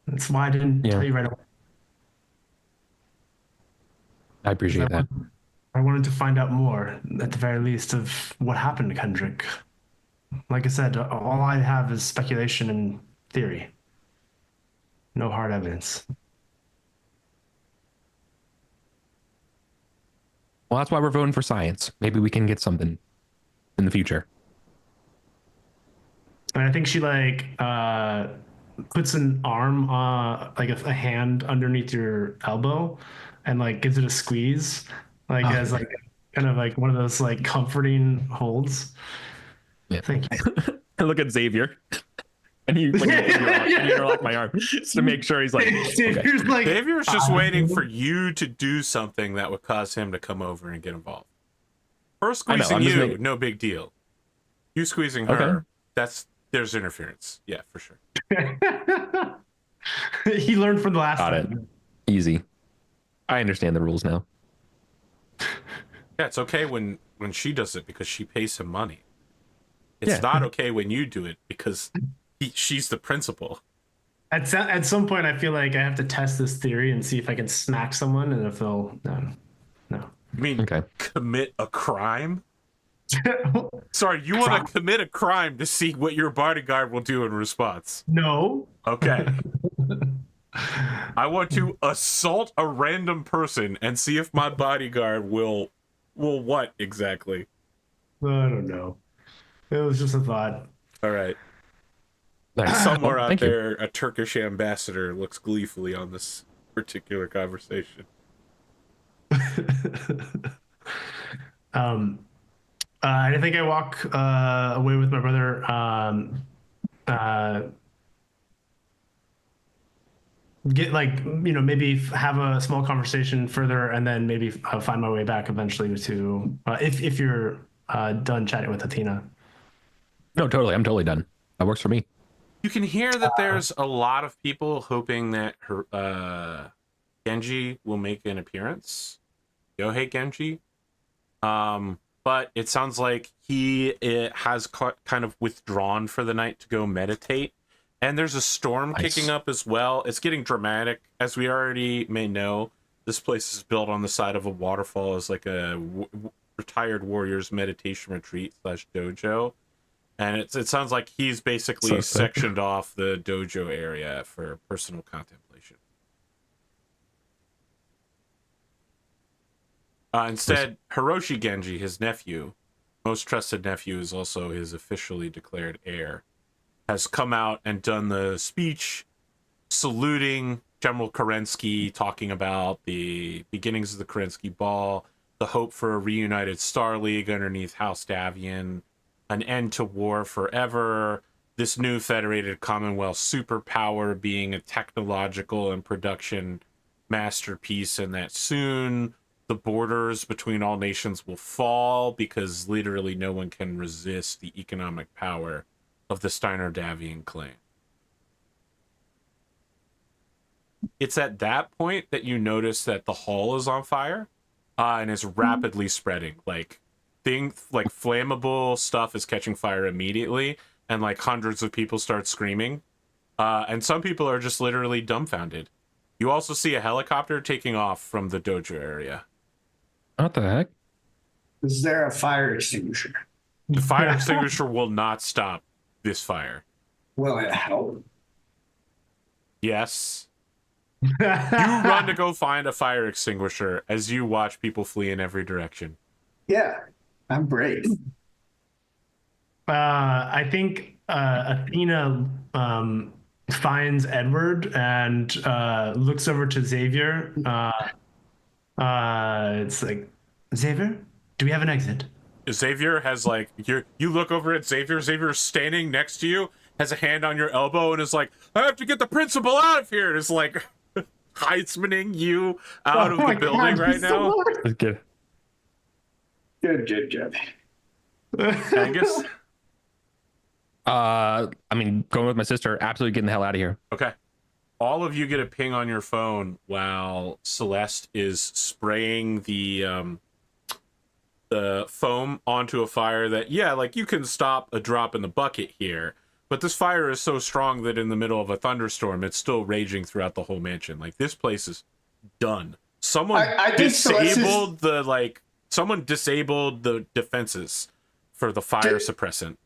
That's why I didn't Yeah, tell you right away. I 'Cause appreciate that. I wanted to find out more, at the very least, of what happened to Kendrick. Like I said, all I have is speculation and theory. No hard evidence. Well, that's why we're voting for science. Maybe we can get something in the future. And I think she puts an arm like a hand underneath your elbow and like gives it a squeeze, like Oh, as like kind of like one of those like comforting holds. yeah. Thank you. I look at Xavier, and when you interlock my arm, just to make sure he's like, okay. Xavier's like Xavier's just waiting for you to do something that would cause him to come over and get involved. Her squeezing you, no big deal. You squeezing her, there's interference. Yeah, for sure. He learned from the last Got it. time. Easy. I understand the rules now. Yeah, it's okay when she does it because she pays him money. It's not okay when you do it because she's the principal. At some point, I feel like I have to test this theory and see if I can smack someone and if they'll no. You mean commit a crime? Sorry, you want to commit a crime to see what your bodyguard will do in response? No. Okay. I want to assault a random person and see if my bodyguard will what exactly? I don't know. It was just a thought. All right. Nice. Somewhere out there, a Turkish ambassador looks gleefully on this particular conversation. I think I walk away with my brother. Get maybe have a small conversation further, and then maybe find my way back eventually to if you're done chatting with Athena. No, totally. I'm totally done. That works for me. You can hear that there's a lot of people hoping that her Genji will make an appearance. Yohei Genji. But it sounds like he has kind of withdrawn for the night to go meditate. And there's a storm kicking up as well. It's getting dramatic. As we already may know, this place is built on the side of a waterfall as like a retired warrior's meditation retreat / dojo. And it sounds like he's basically sectioned off the dojo area for personal contemplation. Instead, Hiroshi Genji, his nephew, most trusted nephew, is also his officially declared heir, has come out and done the speech saluting General Kerensky, talking about the beginnings of the Kerensky Ball, the hope for a reunited Star League underneath House Davian, an end to war forever, this new federated Commonwealth superpower being a technological and production masterpiece, and that soon the borders between all nations will fall because literally no one can resist the economic power of the Steiner-Davian claim. It's at that point that you notice that the hall is on fire and is rapidly spreading. Like flammable stuff is catching fire immediately, and like hundreds of people start screaming. And some people are just literally dumbfounded. You also see a helicopter taking off from the dojo area. What the heck? Is there a fire extinguisher? The fire extinguisher will not stop this fire. Will it help? Yes. You run to go find a fire extinguisher as you watch people flee in every direction. Yeah, I'm brave. I think Athena finds Edward and looks over to Xavier. It's like, Xavier, do we have an exit? Xavier has like you look over at Xavier. Xavier's standing next to you, has a hand on your elbow, and is like, "I have to get the principal out of here." And is like Heismaning you out of the building right now. That's good. Good. Angus. I mean, going with my sister, absolutely getting the hell out of here. Okay. All of you get a ping on your phone while Celeste is spraying the foam onto a fire that, yeah, like you can stop a drop in the bucket here, but this fire is so strong that in the middle of a thunderstorm, it's still raging throughout the whole mansion. Like this place is done. Someone I think disabled someone disabled the defenses for the fire suppressant.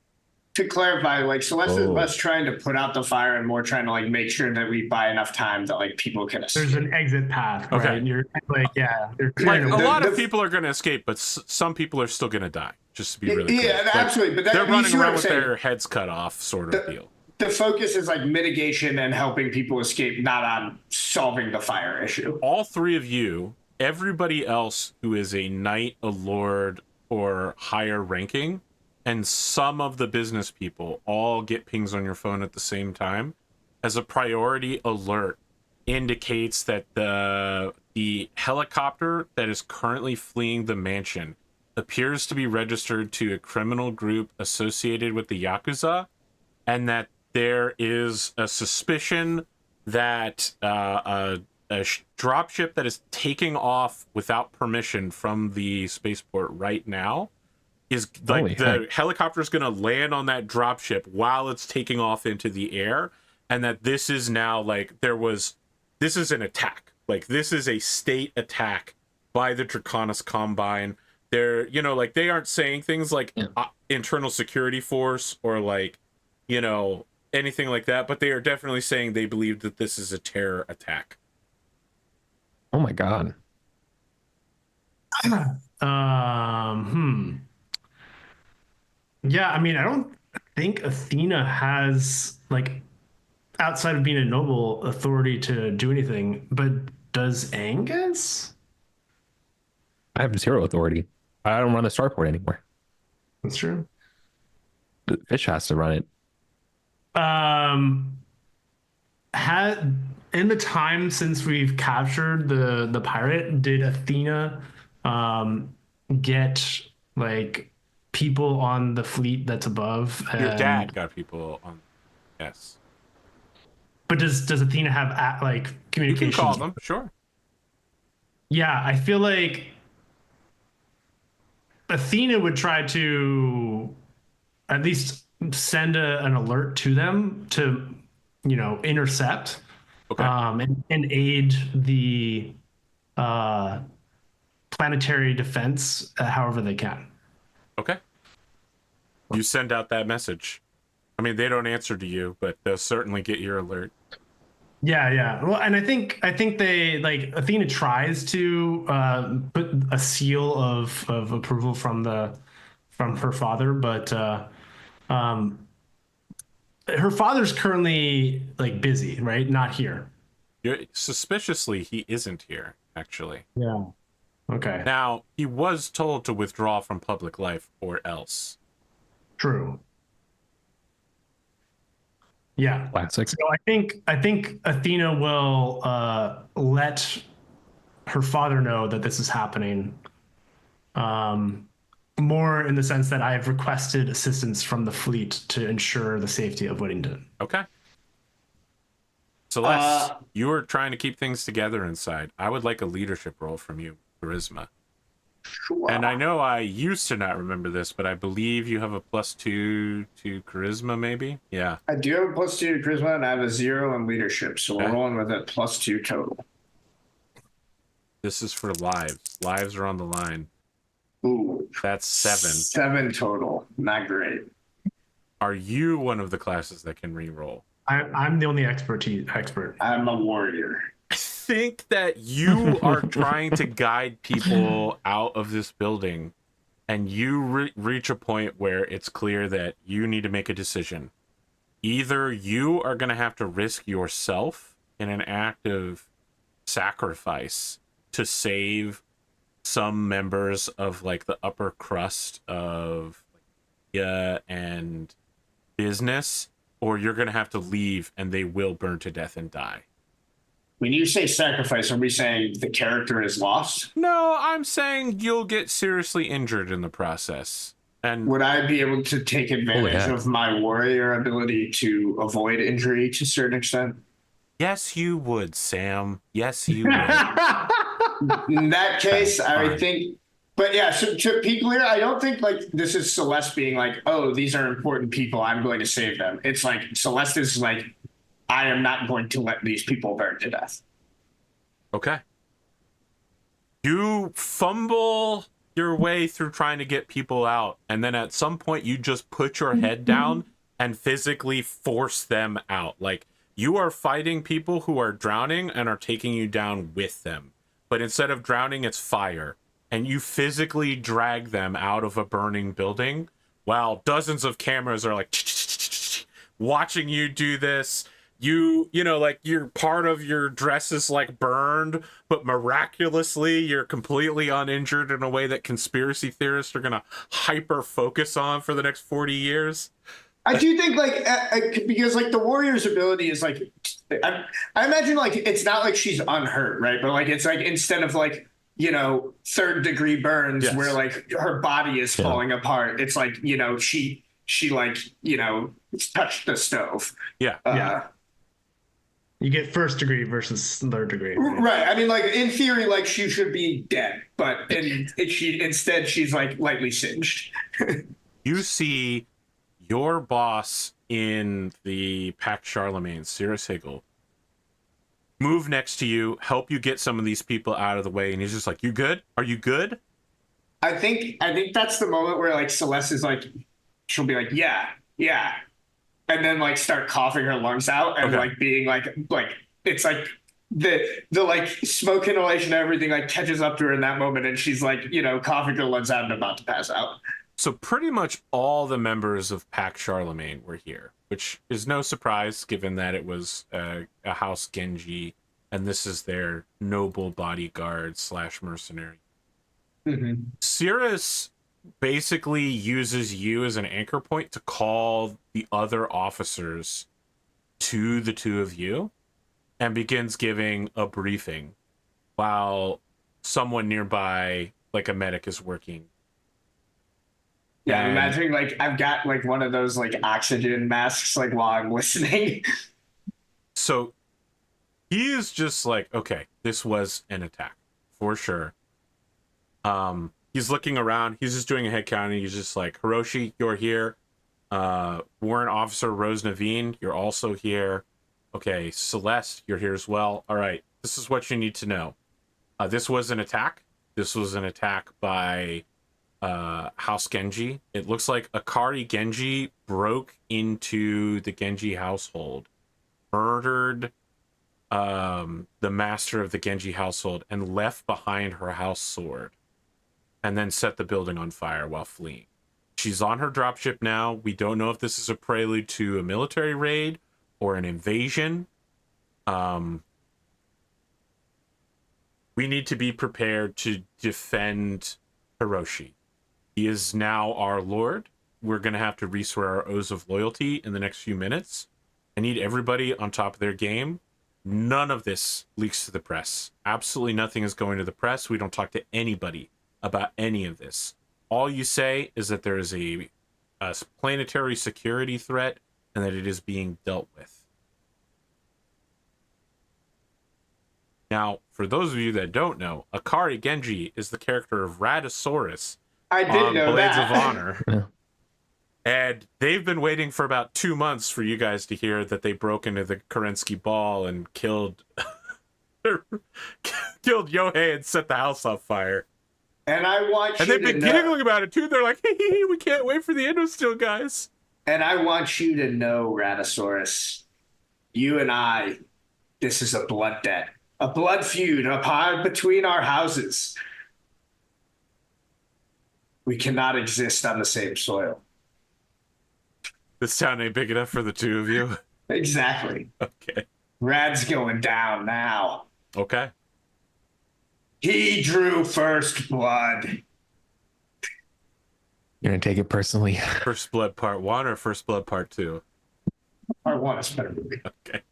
To clarify, like Celeste is less trying to put out the fire and more trying to like make sure that we buy enough time that like people can escape. There's an exit path, Okay. right? You're like, yeah, you're Like a lot the- of people are going to escape, but some people are still going to die. Just to be really clear. Yeah, Like, absolutely. But they're you running see what around I'm with saying. their heads cut off, sort of deal. The focus is like mitigation and helping people escape, not on solving the fire issue. All three of you, everybody else who is a knight, a lord, or higher ranking, and some of the business people all get pings on your phone at the same time as a priority alert indicates that the helicopter that is currently fleeing the mansion appears to be registered to a criminal group associated with the Yakuza, and that there is a suspicion that a dropship that is taking off without permission from the spaceport right now is like the helicopter is going to land on that dropship while it's taking off into the air, and that this is now like this is an attack. Like this is a state attack by the Draconis Combine. They're, you know, like they aren't saying things like internal security force or like, you know, anything like that, but they are definitely saying they believe that this is a terror attack. Oh my god. Yeah, I mean, I don't think Athena has like outside of being a noble authority to do anything, but does Angus? I have zero authority. I don't run the starport anymore. That's true. The fish has to run it. Had in the time since we've captured the pirate, did Athena get like people on the fleet that's above? Your dad got people on. Yes. But does Athena have like You communications? can call them, sure. Yeah, I feel like Athena would try to at least send an alert to them to, you know, intercept, Okay. and aid the planetary defense however they can. Okay. You send out that message. I mean, they don't answer to you, but they'll certainly get your alert. Yeah. Well, and I think they like Athena tries to put a seal of approval from her father, but her father's currently like busy, right? Not here. Suspiciously, he isn't here, actually. Yeah. Okay. Now, he was told to withdraw from public life or else. True. Yeah. Classic. So I think Athena will let her father know that this is happening. More in the sense that I have requested assistance from the fleet to ensure the safety of Whittington. Okay. Celeste, you are trying to keep things together inside. I would like a leadership role from you, charisma. Sure. And I know I used to not remember this, but I believe you have a +2 to charisma, maybe? Yeah. I do have a +2 to charisma and I have a 0 in leadership, so we're rolling with a +2 total. This is for lives. Lives are on the line. Ooh. That's 7. 7 total. Not great. Are you one of the classes that can re-roll? I'm the only expert. I'm a warrior. I think that you are trying to guide people out of this building, and you reach a point where it's clear that you need to make a decision. Either you are going to have to risk yourself in an act of sacrifice to save some members of like the upper crust of and business, or you're going to have to leave and they will burn to death and die. When you say sacrifice, are we saying the character is lost? No, I'm saying you'll get seriously injured in the process. And would I be able to take advantage of my warrior ability to avoid injury to a certain extent? Yes, you would, Sam. Yes, you would. In that case, I think But yeah, so to be clear, I don't think like this is Celeste being like, oh, these are important people, I'm going to save them. It's like Celeste is like, I am not going to let these people burn to death. Okay. You fumble your way through trying to get people out, and then at some point you just put your head down and physically force them out. Like, you are fighting people who are drowning and are taking you down with them. But instead of drowning, it's fire. And you physically drag them out of a burning building while dozens of cameras are like watching you do this. You know, like, you're part of your dress is like burned, but miraculously you're completely uninjured in a way that conspiracy theorists are gonna hyper focus on for the next 40 years. I do think like because like the warrior's ability is like I imagine like it's not like she's unhurt, right? But like it's like instead of like, you know, 3rd degree burns, yes, where like her body is falling apart, it's like, you know, she like, you know, touched the stove. Yeah. You get 1st degree versus 3rd degree. Right. I mean, like, in theory, like, she should be dead, but instead she's, like, lightly singed. You see your boss in the Pact Charlemagne, Cirrus Higgle, move next to you, help you get some of these people out of the way, and he's just like, you good? Are you good? I think that's the moment where, like, Celeste is, like, she'll be like, yeah. And then like start coughing her lungs out and like being like it's like the like smoke inhalation and everything like catches up to her in that moment, and she's like, you know, coughing her lungs out and about to pass out. So pretty much all the members of Pact Charlemagne were here, which is no surprise given that it was a House Genji, and this is their noble bodyguard / mercenary. Mm-hmm. Cirrus basically uses you as an anchor point to call the other officers to the two of you and begins giving a briefing while someone nearby, like a medic, is working. Yeah, I'm imagining like I've got like one of those like oxygen masks like while I'm listening. So he is just like, okay, this was an attack for sure. He's looking around. He's just doing a head count, and he's just like, Hiroshi, you're here. Warrant Officer Rose Naveen, you're also here. Okay, Celeste, you're here as well. All right, this is what you need to know. This was an attack. This was an attack by House Genji. It looks like Akari Genji broke into the Genji household, murdered the master of the Genji household, and left behind her house sword, and then set the building on fire while fleeing. She's on her dropship now. We don't know if this is a prelude to a military raid or an invasion. We need to be prepared to defend Hiroshi. He is now our lord. We're going to have to re-swear our oaths of loyalty in the next few minutes. I need everybody on top of their game. None of this leaks to the press. Absolutely nothing is going to the press. We don't talk to anybody about any of this. All you say is that there is a planetary security threat and that it is being dealt with. Now, for those of you that don't know, Akari Genji is the character of Radosaurus on Blades of Honor. Yeah. And they've been waiting for about 2 months for you guys to hear that they broke into the Kerensky Ball and killed Yohei and set the house on fire. And I want you and they've been giggling about it too. They're like, hey, we can't wait for the Endosteel, guys. And I want you to know, Radosaurus, you and I, this is a blood debt, a blood feud apart between our houses. We cannot exist on the same soil. This town ain't big enough for the two of you. Exactly. Okay. Rad's going down now. Okay. He drew first blood. You're gonna take it personally. First Blood Part 1 or First Blood Part 2? Part 1 is a better movie. Okay.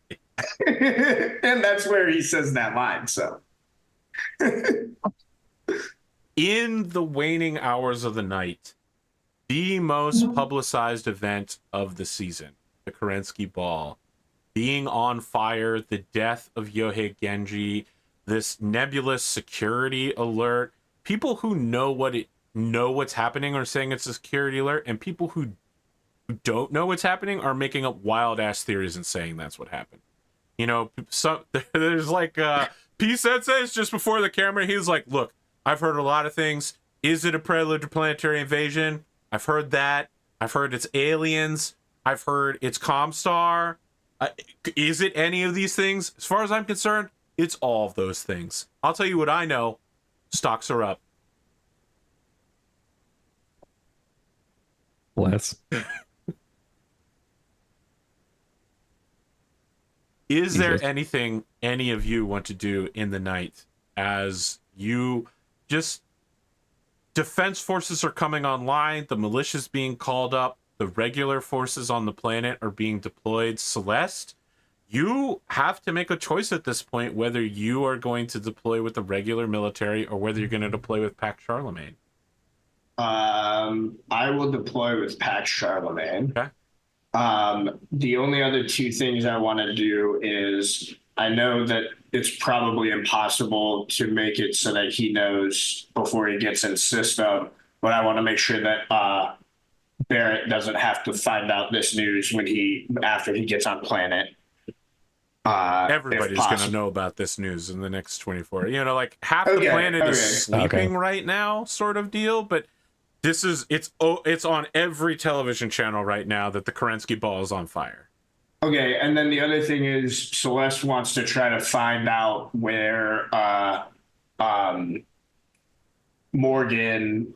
And that's where he says that line, so. In the waning hours of the night, the most publicized event of the season, the Kerensky Ball, being on fire, the death of Yohei Genji, this nebulous security alert, people who know what's happening are saying it's a security alert, and people who don't know what's happening are making up wild ass theories and saying that's what happened. You know, there's like P says just before the camera, he was like, "Look, I've heard a lot of things. Is it a prelude to planetary invasion? I've heard that. I've heard it's aliens. I've heard it's Comstar. Is it any of these things? As far as I'm concerned, it's all of those things. I'll tell you what I know. Stocks are up." Bless. Is there Jesus. anything any of you want to do in the night as you just defense forces are coming online, the militia's being called up, the regular forces on the planet are being deployed? Celeste, you have to make a choice at this point whether you are going to deploy with the regular military or whether you're going to deploy with Pax Charlemagne. I will deploy with Pax Charlemagne. Okay. The only other two things I want to do is I know that it's probably impossible to make it so that he knows before he gets in system, but I want to make sure that Barrett doesn't have to find out this news after he gets on planet. Everybody's going to know about this news in the next 24. You know, like half the planet is sleeping right now, sort of deal, but it's on every television channel right now that the Kerensky ball is on fire. Okay, and then the other thing is Celeste wants to try to find out where Morgan,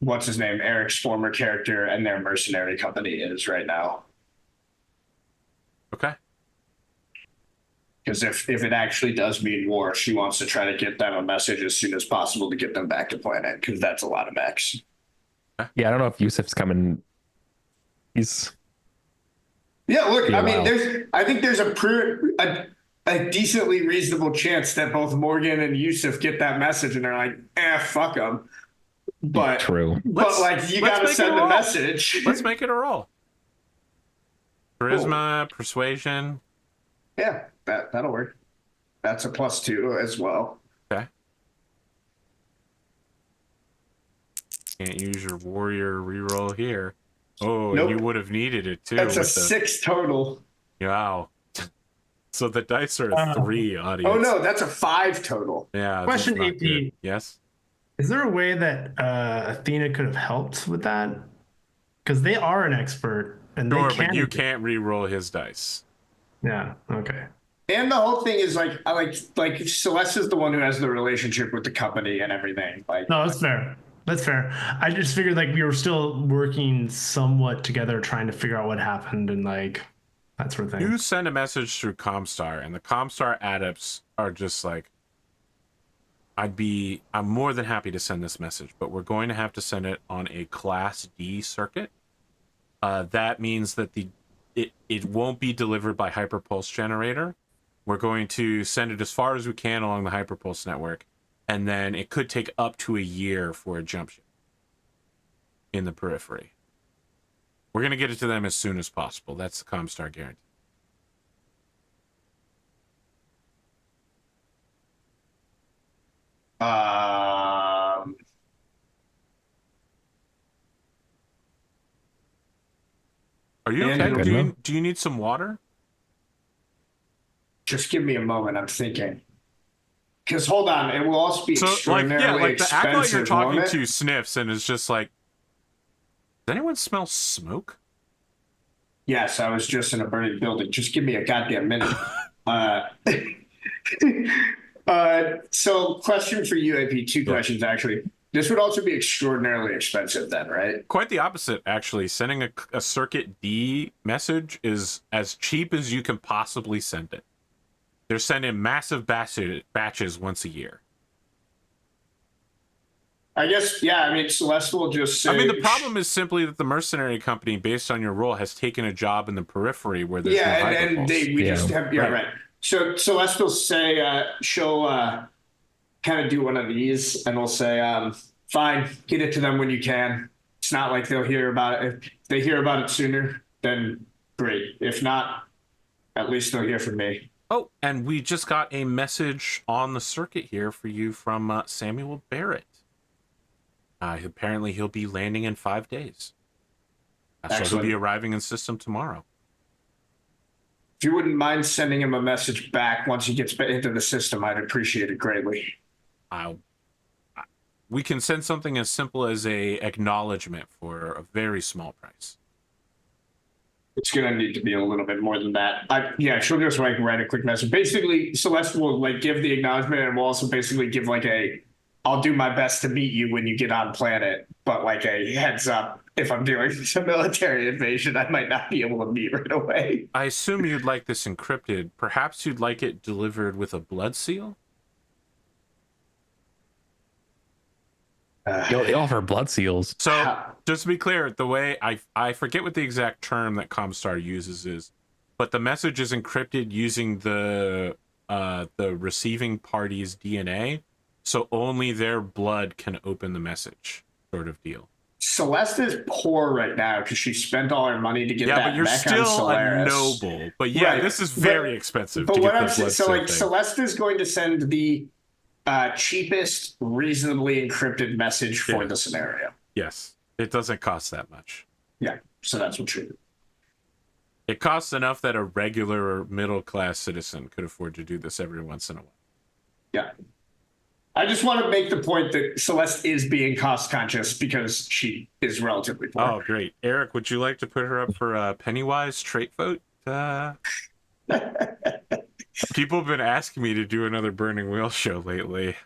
what's his name, Eric's former character, and their mercenary company is right now. Okay. Because if it actually does mean war, she wants to try to get them a message as soon as possible to get them back to planet, because that's a lot of mechs. Yeah, I don't know if Yusuf's coming. He's... Yeah, look, I mean, I think there's a decently reasonable chance that both Morgan and Yusuf get that message and they're like, fuck them. But true. But like, you got to send the message. Let's make it a roll. Charisma, persuasion. Yeah, that'll work. That's a +2 as well. Okay. Can't use your warrior reroll here. Oh, nope. And you would have needed it too. That's a 6 total. Wow. So the dice are a 3, audience. Oh no, that's a 5 total. Yeah. Question, AP. Yes. Is there a way that Athena could have helped with that? Because they are an expert, and sure, but you can't re-roll his dice. Yeah. Okay. And the whole thing is like Celeste is the one who has the relationship with the company and everything. Like, no, that's fair. That's fair. I just figured like we were still working somewhat together, trying to figure out what happened and like that sort of thing. You send a message through Comstar, and the Comstar adepts are just like, I'm more than happy to send this message, but we're going to have to send it on a Class D circuit. That means that it won't be delivered by Hyperpulse generator. We're going to send it as far as we can along the Hyperpulse network, and then it could take up to a year for a jump ship in the periphery. We're going to get it to them as soon as possible. That's the Comstar guarantee. Are you okay? Do you need some water? Just give me a moment. I'm thinking. Because hold on, it will also be extraordinarily the acolyte you're talking to sniffs and is just like, does anyone smell smoke? Yes, I was just in a burning building. Just give me a goddamn minute. So question for you, AP. Two questions, actually. This would also be extraordinarily expensive then, right? Quite the opposite, actually. Sending a Circuit D message is as cheap as you can possibly send it. They're sending massive batches once a year. I guess, yeah, I mean, Celeste will just say... I mean, the problem is simply that the mercenary company, based on your role, has taken a job in the periphery where there's no hyperpulse. We just have... Yeah, right. So Celeste will say, she'll kind of do one of these, and we'll say, fine, get it to them when you can. It's not like they'll hear about it. If they hear about it sooner, then great. If not, at least they'll hear from me. Oh, and we just got a message on the circuit here for you from Samuel Barrett. Apparently he'll be landing in 5 days. So he'll be arriving in system tomorrow. If you wouldn't mind sending him a message back once he gets into the system, I'd appreciate it greatly. We can send something as simple as a acknowledgement for a very small price. It's gonna need to be a little bit more than that. Yeah, she'll just write a quick message. Basically, Celeste will like give the acknowledgement, and we'll also basically give like I'll do my best to meet you when you get on planet, but like a heads up, if I'm doing some military invasion, I might not be able to meet right away. I assume you'd like this encrypted. Perhaps you'd like it delivered with a blood seal? Yo, they offer blood seals. So, just to be clear, the way I forget what the exact term that Comstar uses is, but the message is encrypted using the receiving party's DNA, so only their blood can open the message, sort of deal. Celeste is poor right now because she spent all her money to get that. Yeah, but you're mech still on a Solaris. noble. But yeah, Right. this is very expensive. But to what get I'm the saying, blood so seal like thing. Celeste is going to send the cheapest, reasonably encrypted message for the scenario. Yes, it doesn't cost that much. Yeah, so that's what she. It costs enough that a regular middle-class citizen could afford to do this every once in a while. Yeah. I just want to make the point that Celeste is being cost conscious because she is relatively poor. Oh, great. Eric, would you like to put her up for a Pennywise trait vote? People have been asking me to do another Burning Wheel show lately.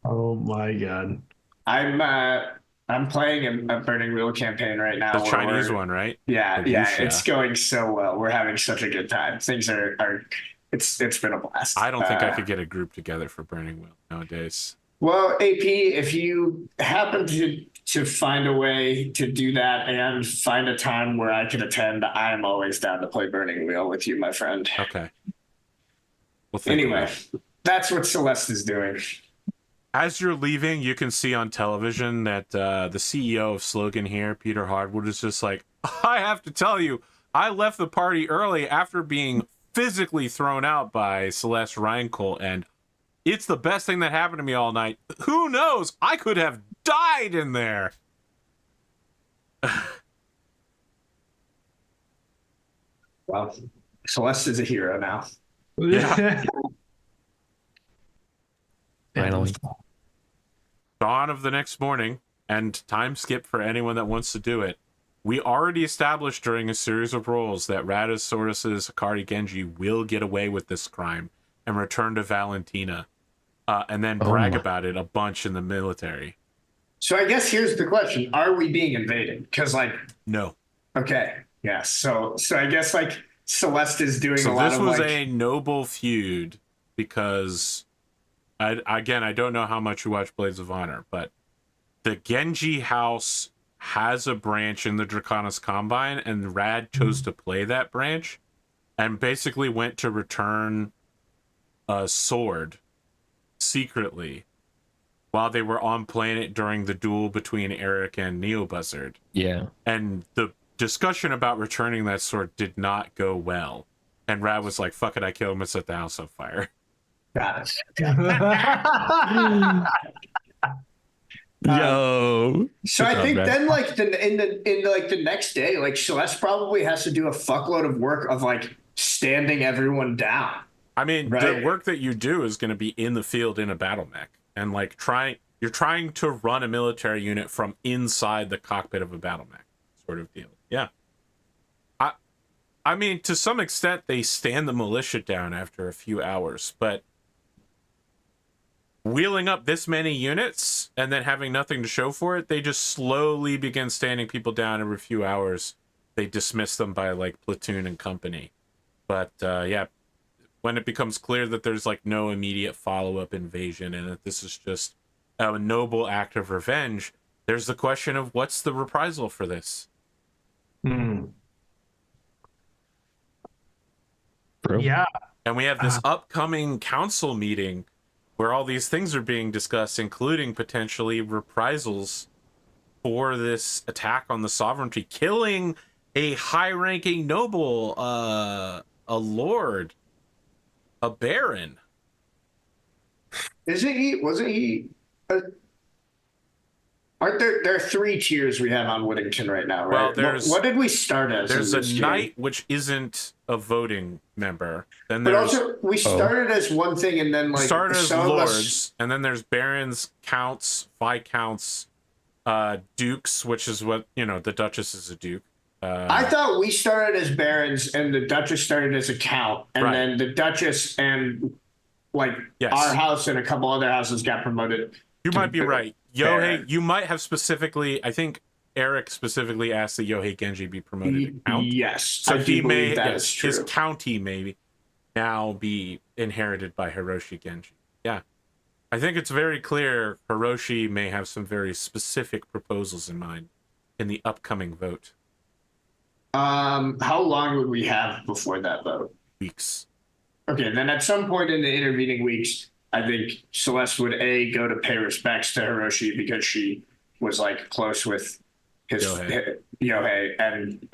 Oh my god. I'm playing a Burning Wheel campaign right now. The Chinese one, right? Yeah, The yeah, Wuxia. it's going so well. We're having such a good time. Things are it's been a blast. I don't think I could get a group together for Burning Wheel nowadays. Well, AP, if you happen to find a way to do that and find a time where I can attend, I'm always down to play Burning Wheel with you, my friend. Okay. Well, Anyway, that's what Celeste is doing. As you're leaving, you can see on television that the CEO of Slogan here, Peter Hardwood, is just like, I have to tell you, I left the party early after being physically thrown out by Celeste Reinkolt, and it's the best thing that happened to me all night. Who knows? I could have died in there. Well, Celeste is a hero now. Yeah. Finally. Dawn of the next morning, and time skip for anyone that wants to do it. We already established during a series of rolls that Radis, Sorus, Akari, Genji will get away with this crime and return to Valentina, and then brag about it a bunch in the military. So I guess here's the question: are we being invaded? Because No. okay, yeah. So I guess like Celeste is doing a lot this of was like a noble feud because, I don't know how much you watch Blades of Honor, but the Genji house has a branch in the Draconis Combine, and Rad chose to play that branch and basically went to return a sword secretly while they were on planet during the duel between Eric and Neobuzzard. Yeah. And the discussion about returning that sword did not go well. And Rad was like, fuck it, I killed him and set the house on fire. got it. Yo. So I think then like in the next day, like Celeste probably has to do a fuckload of work of like standing everyone down. I mean, Right. the work that you do is going to be in the field in a battle mech, and like you're trying to run a military unit from inside the cockpit of a battle mech, sort of deal. Yeah. I mean, to some extent, they stand the militia down after a few hours, but wheeling up this many units and then having nothing to show for it, they just slowly begin standing people down every few hours. They dismiss them by like platoon and company. But yeah, when it becomes clear that there's like no immediate follow-up invasion and that this is just a noble act of revenge, there's the question of what's the reprisal for this? True. Yeah. And we have this upcoming council meeting where all these things are being discussed, including potentially reprisals for this attack on the sovereignty, killing a high-ranking noble, a lord. a baron. Isn't he? Wasn't he? Aren't there are three tiers we have on Whittington right now, right? Well, there's what did we start as? there's in a this game? knight which isn't a voting member. Then But there's also we started as one thing, and then like started as some of lords, us- and then there's barons, counts, viscounts, dukes, which is what the Duchess is a duke. I thought we started as barons, and the Duchess started as a count, and Right. then the Duchess and like Yes. our house and a couple other houses got promoted. You might be right. Yohei, baron. you might have specifically, I think Eric specifically asked that Yohei Genji be promoted to count. Yes, So I he do may, believe that yes, is true. his county may now be inherited by Hiroshi Genji. Yeah. I think it's very clear Hiroshi may have some very specific proposals in mind in the upcoming vote. How long would we have before that vote? Weeks. Okay, then at some point in the intervening weeks, I think Celeste would go to pay respects to Hiroshi because she was like close with his Yohei, and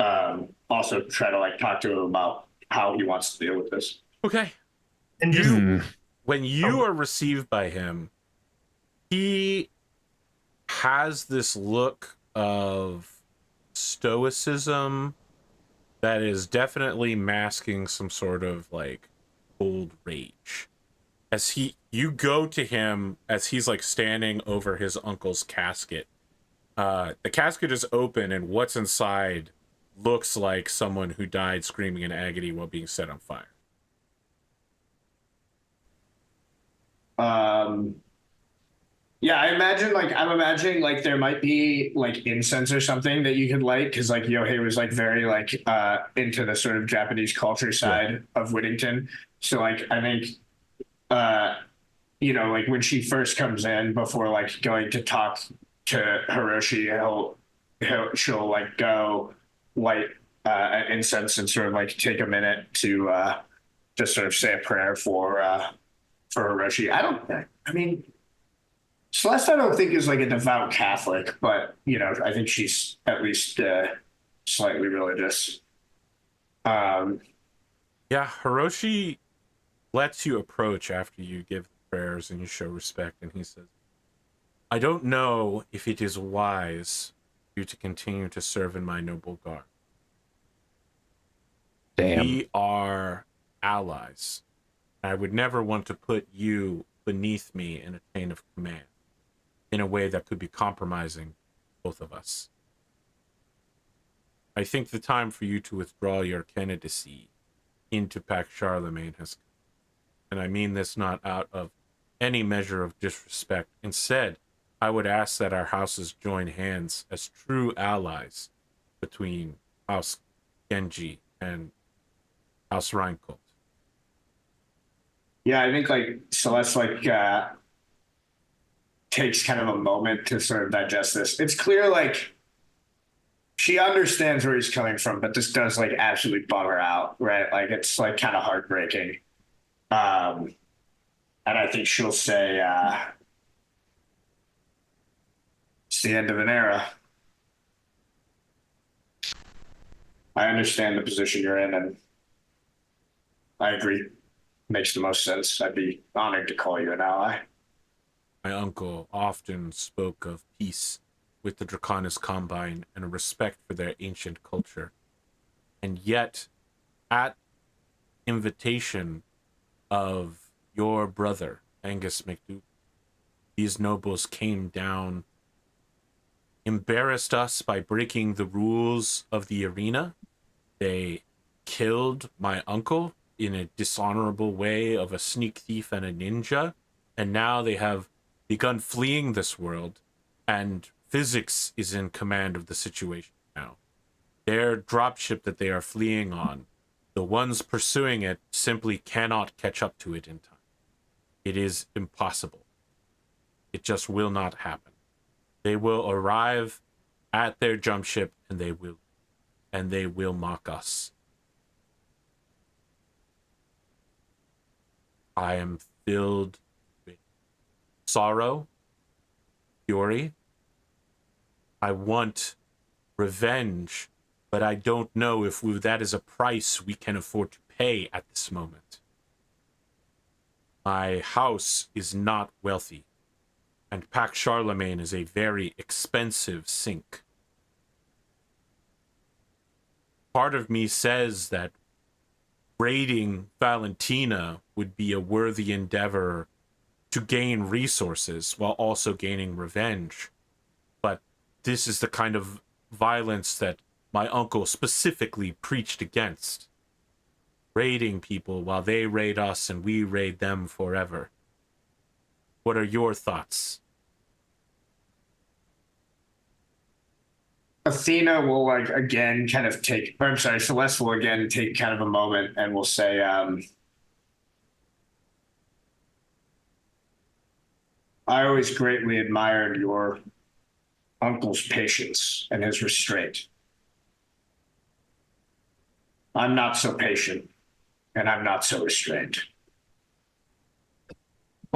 also try to like talk to him about how he wants to deal with this. Okay. And just When you are received by him, he has this look of stoicism that is definitely masking some sort of like cold rage. As you go to him as he's like standing over his uncle's casket. The casket is open, and what's inside looks like someone who died screaming in agony while being set on fire. Yeah, I'm imagining like there might be like incense or something that you could light, because like Yohei was like very like into the sort of Japanese culture side of Whittington. So like I think like when she first comes in, before like going to talk to Hiroshi, she'll like go light an incense and sort of like take a minute to just sort of say a prayer for Hiroshi. I mean, Celeste, I don't think is like a devout Catholic, but I think she's at least slightly religious. Yeah, Hiroshi lets you approach after you give the prayers and you show respect, and he says, I don't know if it is wise for you to continue to serve in my noble guard. Damn. We are allies. I would never want to put you beneath me in a chain of command in a way that could be compromising both of us. I think the time for you to withdraw your candidacy into Pax Charlemagne has come. And I mean this not out of any measure of disrespect. Instead, I would ask that our houses join hands as true allies between House Genji and House Reingold. Yeah, I think like Celeste takes kind of a moment to sort of digest this. It's clear like she understands where he's coming from, but this does like absolutely bum her out, right? Like it's like kind of heartbreaking. And I think she'll say it's the end of an era. I understand the position you're in, and I agree. Makes the most sense. I'd be honored to call you an ally. My uncle often spoke of peace with the Draconis Combine and a respect for their ancient culture. And yet, at invitation of your brother, Angus McDougall, these nobles came down, embarrassed us by breaking the rules of the arena. They killed my uncle in a dishonorable way of a sneak thief and a ninja, and now they have begun fleeing this world, and physics is in command of the situation now. Their dropship that they are fleeing on, the ones pursuing it simply cannot catch up to it in time. It is impossible. It just will not happen. They will arrive at their jump ship, and they will mock us. I am filled with sorrow, fury. I want revenge, but I don't know if that is a price we can afford to pay at this moment. My house is not wealthy, and Pack Charlemagne is a very expensive sink. Part of me says that raiding Valentina would be a worthy endeavor to gain resources while also gaining revenge. But this is the kind of violence that my uncle specifically preached against. Raiding people while they raid us and we raid them forever. What are your thoughts? Athena will again kind of take, or I'm sorry, Celeste will again take kind of a moment and will say, I always greatly admired your uncle's patience and his restraint. I'm not so patient, and I'm not so restrained.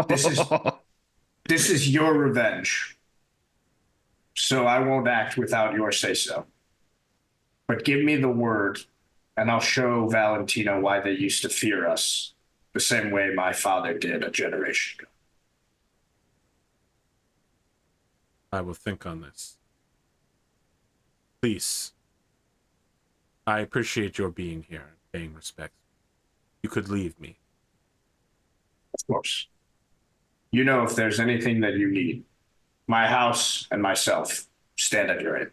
This is your revenge. So I won't act without your say-so. But give me the word, and I'll show Valentina why they used to fear us the same way my father did a generation ago. I will think on this. Please. I appreciate your being here and paying respect. You could leave me. Of course. You know, if there's anything that you need, my house and myself stand at your aid.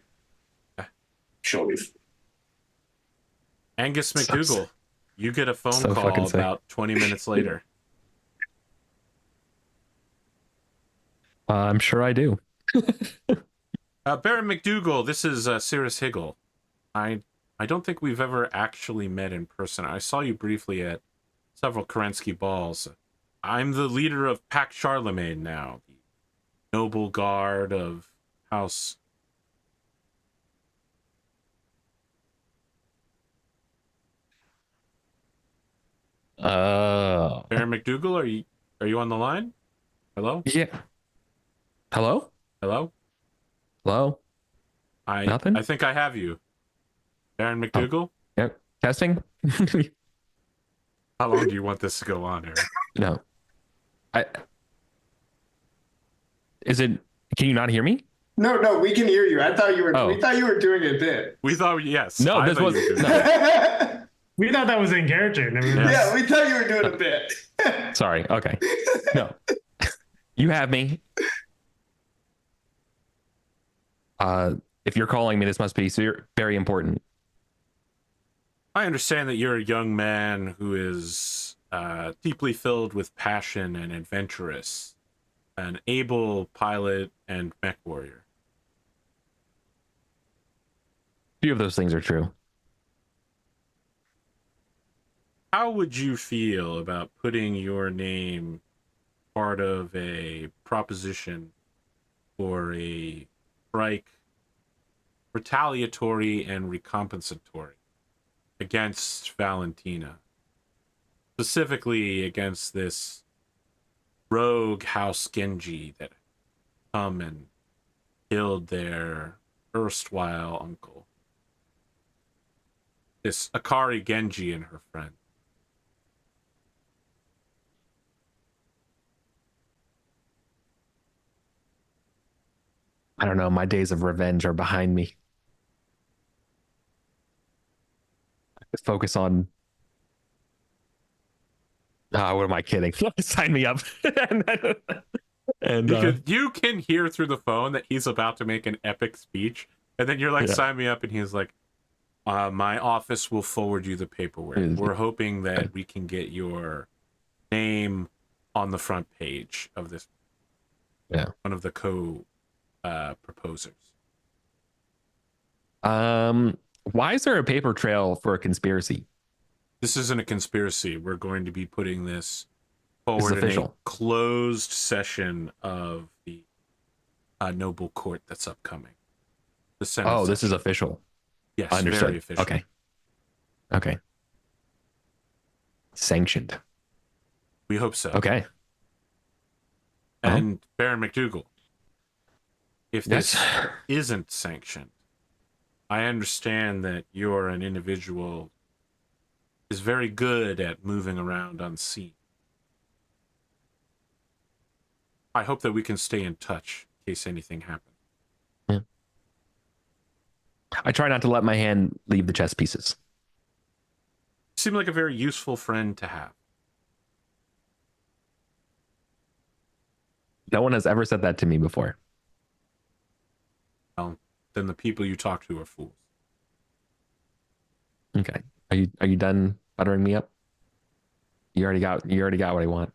She'll leave. Angus McDougall, you get a phone call about 20 minutes later. I'm sure I do. Baron McDougall, this is Cirrus Higgle. I don't think we've ever actually met in person. I saw you briefly at several Kerensky balls. I'm the leader of Pack Charlemagne now, the noble guard of House. Baron McDougall, are you on the line? Hello? Yeah. Hello? Hello? Hello? Nothing? I think I have you. Baron McDougall? Yep. Testing? How long do you want this to go on, Eric? No. Can you not hear me? No, we can hear you. I thought you were. We thought you were doing a bit. We thought, yes. No, this was. No. We thought that was in character. Yeah, we thought you were doing a bit. Sorry. Okay. No. You have me. If you're calling me, this must be very important. I understand that you're a young man who is deeply filled with passion and adventurous, an able pilot and mech warrior. Few of those things are true. How would you feel about putting your name part of a proposition for a strike, retaliatory and recompensatory, against Valentina, specifically against this rogue House Genji that come and killed their erstwhile uncle, this Akari Genji and her friend? I don't know. My days of revenge are behind me. Focus on. What am I kidding? Sign me up. and because you can hear through the phone that he's about to make an epic speech, and then you're like, sign me up, and he's like, my office will forward you the paperwork. We're hoping that we can get your name on the front page of this. Yeah. One of the proposers. Why is there a paper trail for a conspiracy? This isn't a conspiracy. We're going to be putting this forward in a closed session of the noble court that's upcoming. The Senate session. This is official. Yes, understood. Very official. Okay. Sanctioned. We hope so. Okay. And Baron McDougall, if this isn't sanctioned, I understand that you're an individual is very good at moving around unseen. I hope that we can stay in touch in case anything happens. Yeah. I try not to let my hand leave the chess pieces. You seem like a very useful friend to have. No one has ever said that to me before. Well, then the people you talk to are fools. Okay. Are you done buttering me up? You already got what I want.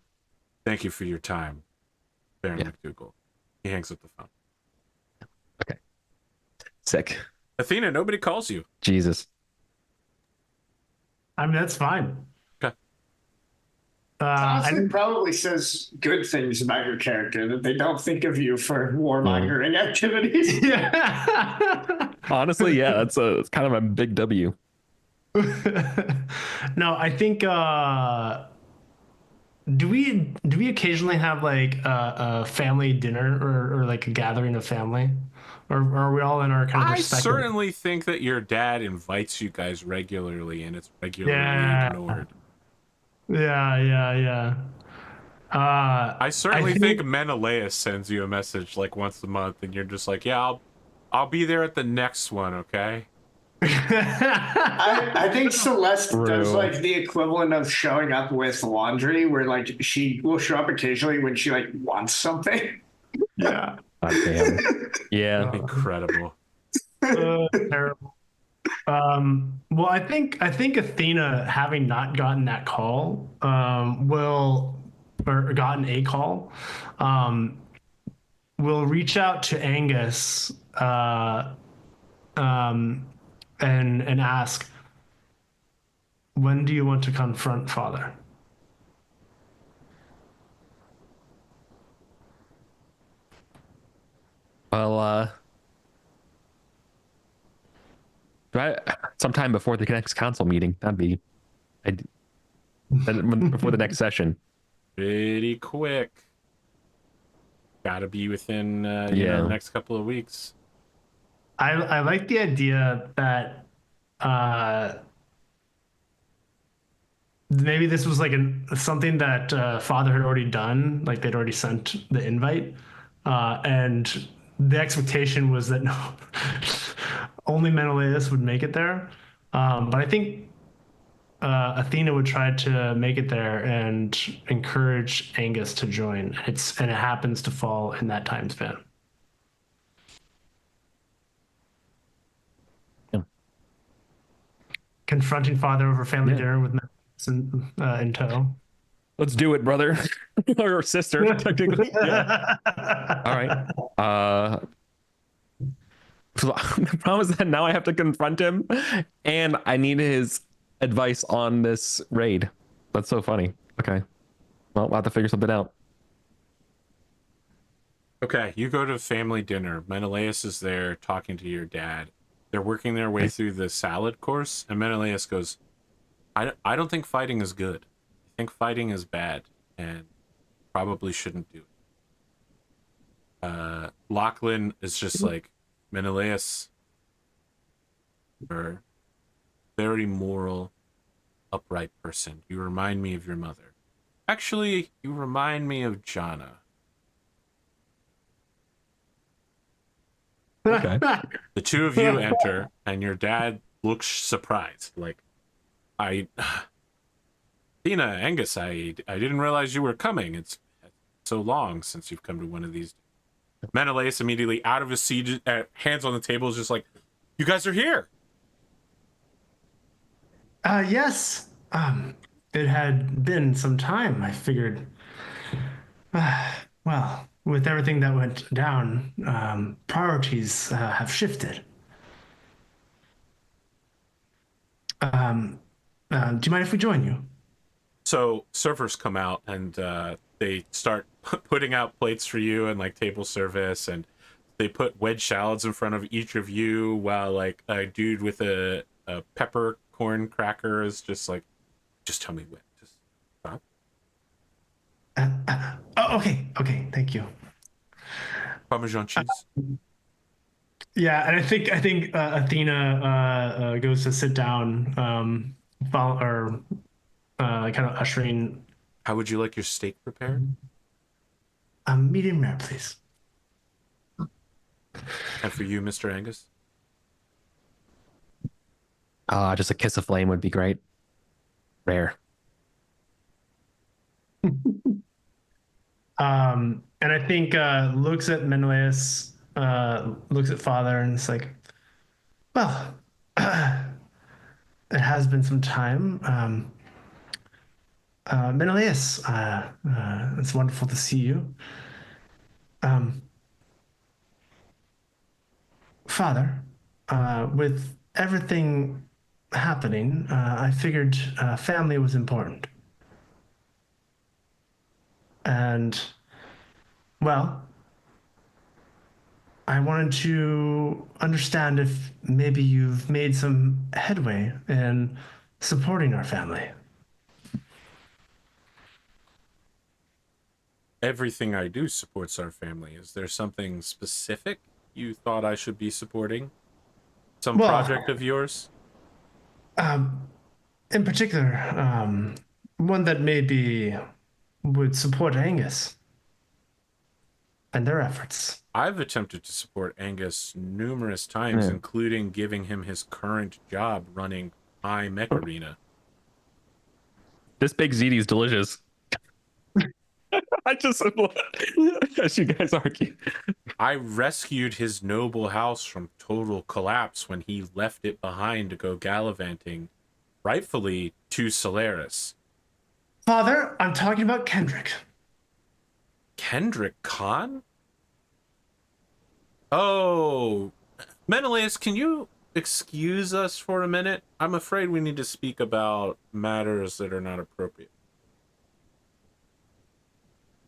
Thank you for your time, Baron Yeah. McDougall. He hangs up the phone. Okay. Sick. Athena, nobody calls you. Jesus. I mean, that's fine. Okay. Honestly, probably says good things about your character, that they don't think of you for warmongering activities. Yeah. Honestly, yeah, it's kind of a big W. No, I think do we occasionally have like a family dinner or like a gathering of family, or are we all in our kind of I respective? certainly think that your dad invites you guys regularly, and it's regularly Yeah. ignored. Yeah. I certainly I think Menelaus sends you a message like once a month, and you're just like, yeah, I'll be there at the next one, okay? I think Celeste does True. like the equivalent of showing up with laundry, where like she will show up occasionally when she like wants something. Yeah. God damn. Yeah. Incredible. Terrible. Well, I think Athena, having not gotten that call, or gotten a call, will reach out to Angus, and ask, when do you want to confront Father? Well, sometime before the next council meeting. That'd be before the next session. Pretty quick. Gotta be within Yeah. the next couple of weeks. I like the idea that maybe this was like something that Father had already done, like they'd already sent the invite, and the expectation was that no, only Menelaus would make it there. But I think Athena would try to make it there and encourage Angus to join. And it happens to fall in that time span. Yeah. Confronting Father over family dinner with Menelaus in tow. Let's do it, brother. Or sister, technically. Yeah. All right. So the problem is that now I have to confront him, and I need his advice on this raid. That's so funny. Okay. Well, we'll have to figure something out. Okay, you go to family dinner. Menelaus is there talking to your dad. They're working their way through the salad course, and Menelaus goes, I don't think fighting is good. I think fighting is bad, and probably shouldn't do it. Lachlan is just like, Menelaus, you're a very moral, upright person. You remind me of your mother. Actually, you remind me of Jana. Okay. The two of you enter, and your dad looks surprised. Like, Tina, Angus, I didn't realize you were coming. It's so long since you've come to one of these. Menelaus immediately out of his seat, hands on the table, is just like, you guys are here. Yes. It had been some time. I figured, well, with everything that went down, priorities have shifted. Do you mind if we join you? So servers come out and they start putting out plates for you and like table service, and they put wedge salads in front of each of you while like a dude with a peppercorn cracker is just like, just tell me when. Just stop. Oh, okay, thank you. Parmesan cheese. Yeah, and I think Athena goes to sit down, kind of ushering. How would you like your steak prepared? Medium rare, please. And for you, Mr. Angus? Just a kiss of flame would be great. Rare. And I think looks at Menelaus, looks at father, and it's like, well, it has been some time. Menelaus, it's wonderful to see you. Father, with everything happening, I figured family was important. And, well, I wanted to understand if maybe you've made some headway in supporting our family. Everything I do supports our family. Is there something specific you thought I should be supporting? Some project of yours? In particular, one that maybe would support Angus and their efforts. I've attempted to support Angus numerous times, including giving him his current job running my mech arena. This big ziti is delicious. I just as you guys argue. I rescued his noble house from total collapse when he left it behind to go gallivanting, rightfully to Solaris. Father, I'm talking about Kendrick. Kendrick Khan? Oh, Menelaus, can you excuse us for a minute? I'm afraid we need to speak about matters that are not appropriate.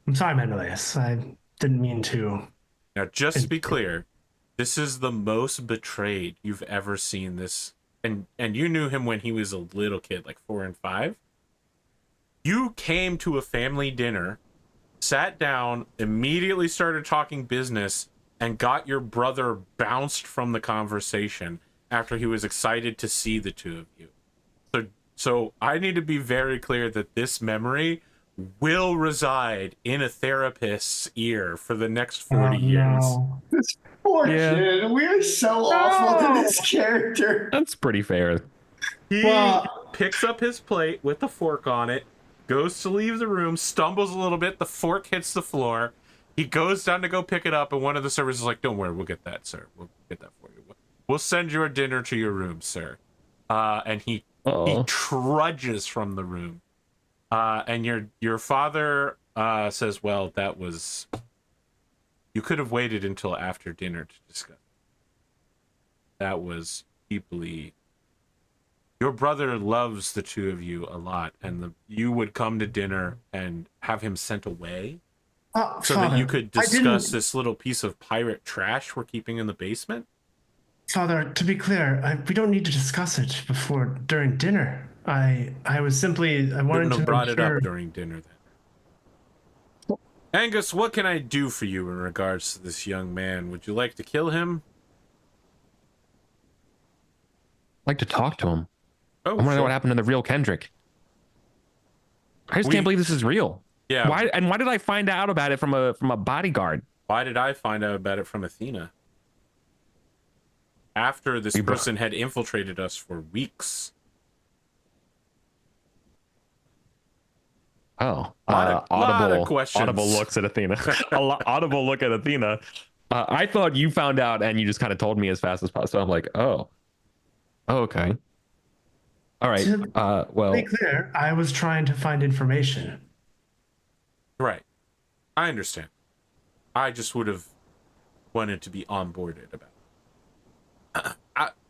I'm sorry, Menelaus. I didn't mean to. Now, just to be clear, this is the most betrayed you've ever seen this. And you knew him when he was a little kid, like 4 and 5. You came to a family dinner, sat down, immediately started talking business, and got your brother bounced from the conversation after he was excited to see the two of you. So I need to be very clear that this memory will reside in a therapist's ear for the next 40 years. No. This poor kid. We are so awful to this character. That's pretty fair. He picks up his plate with the fork on it, goes to leave the room, stumbles a little bit, the fork hits the floor. He goes down to go pick it up, and one of the servers is like, "Don't worry, we'll get that, sir. We'll get that for you. We'll send your dinner to your room, sir." And he trudges from the room. And your father says, "Well, that was... You could have waited until after dinner to discuss. That was deeply... Your brother loves the two of you a lot, and you would come to dinner and have him sent away so Father, that you could discuss this little piece of pirate trash we're keeping in the basement?" Father, to be clear, we don't need to discuss it during dinner. I was simply, I wanted to brought it up during dinner then. Angus, what can I do for you in regards to this young man? Would you like to kill him? I'd like to talk to him. Oh, I want to know what happened to the real Kendrick. I just can't believe this is real. Yeah. Why did I find out about it from a bodyguard? Why did I find out about it from Athena? After this person had infiltrated us for weeks. Oh, lot of questions. Audible looks at Athena. Audible look at Athena. I thought you found out and you just kind of told me as fast as possible. So I'm like, oh, okay. All right. Well, to be clear, I was trying to find information. Right. I understand. I just would have wanted to be onboarded about it.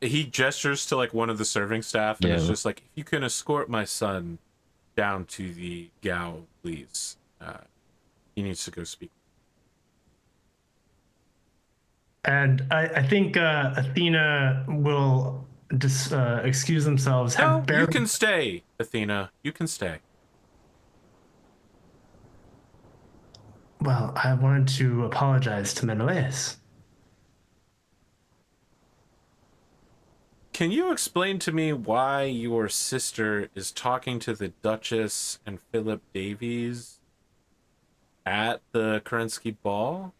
He gestures to like one of the serving staff and is just like, "If you can escort my son down to the Gao, please. He needs to go speak." And I think Athena will just excuse themselves. No, you can stay, Athena. You can stay. Well, I wanted to apologize to Menelaus. Can you explain to me why your sister is talking to the Duchess and Philip Davies at the Kerensky ball?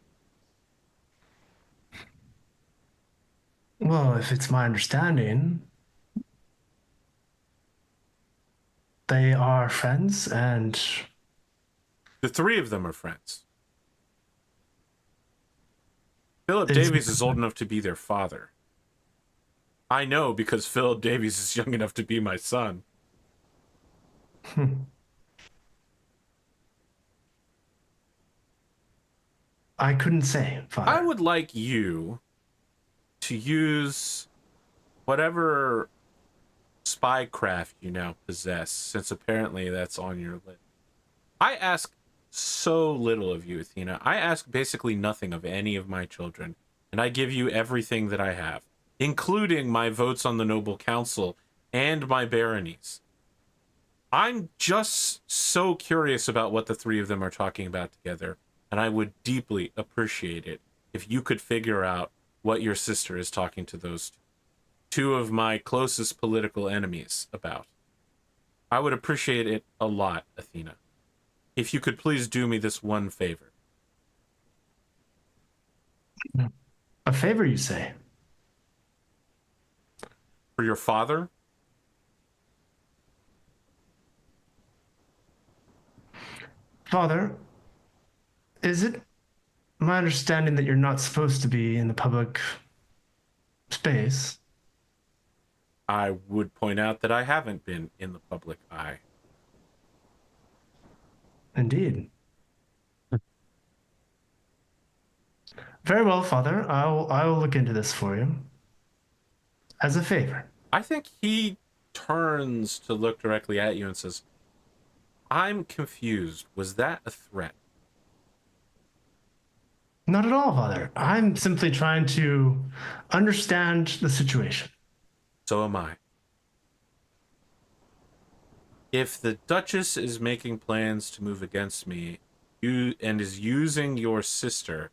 Well, if it's my understanding, they are friends, and The three of them are friends. Philip Is- Davies is old enough to be their father. I know because Philip Davies is young enough to be my son. I couldn't say, Father. I would like you to use whatever spycraft you now possess, since apparently that's on your list. I ask so little of you, Athena. I ask basically nothing of any of my children, and I give you everything that I have, including my votes on the Noble Council and my baronies. I'm just so curious about what the three of them are talking about together, and I would deeply appreciate it if you could figure out what your sister is talking to those two of my closest political enemies about. I would appreciate it a lot, Athena. If you could please do me this one favor. A favor, you say? For your father? Father, is it my understanding that you're not supposed to be in the public space? I would point out that I haven't been in the public eye. Indeed. Very well, Father. I will look into this for you. As a favor. I think he turns to look directly at you and says, I'm confused. Was that a threat? Not at all, Father. I'm simply trying to understand the situation. So am I. If the Duchess is making plans to move against me and is using your sister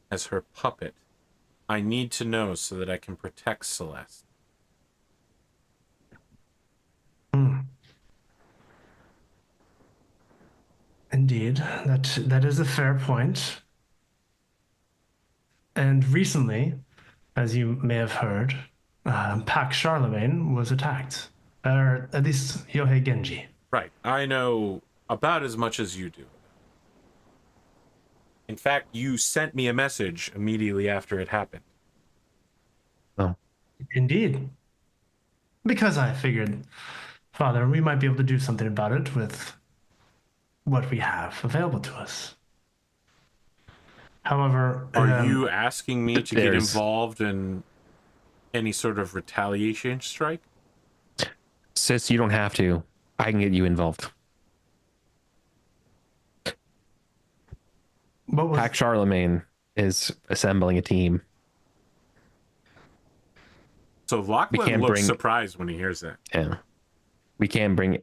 as her puppet, I need to know so that I can protect Celeste. Indeed, that is a fair point. And recently, as you may have heard, Pax Charlemagne was attacked, or at least Yohei Genji. Right. I know about as much as you do. In fact, you sent me a message immediately after it happened. Oh, Indeed, because I figured, Father, we might be able to do something about it with what we have available to us. However, Are you asking me to get there's- involved in any sort of retaliation strike? sis, you don't have to. I can get you involved. what was Pack Charlemagne is assembling a team. So Lachlan can't looks bring- surprised when he hears that. Yeah, we can bring.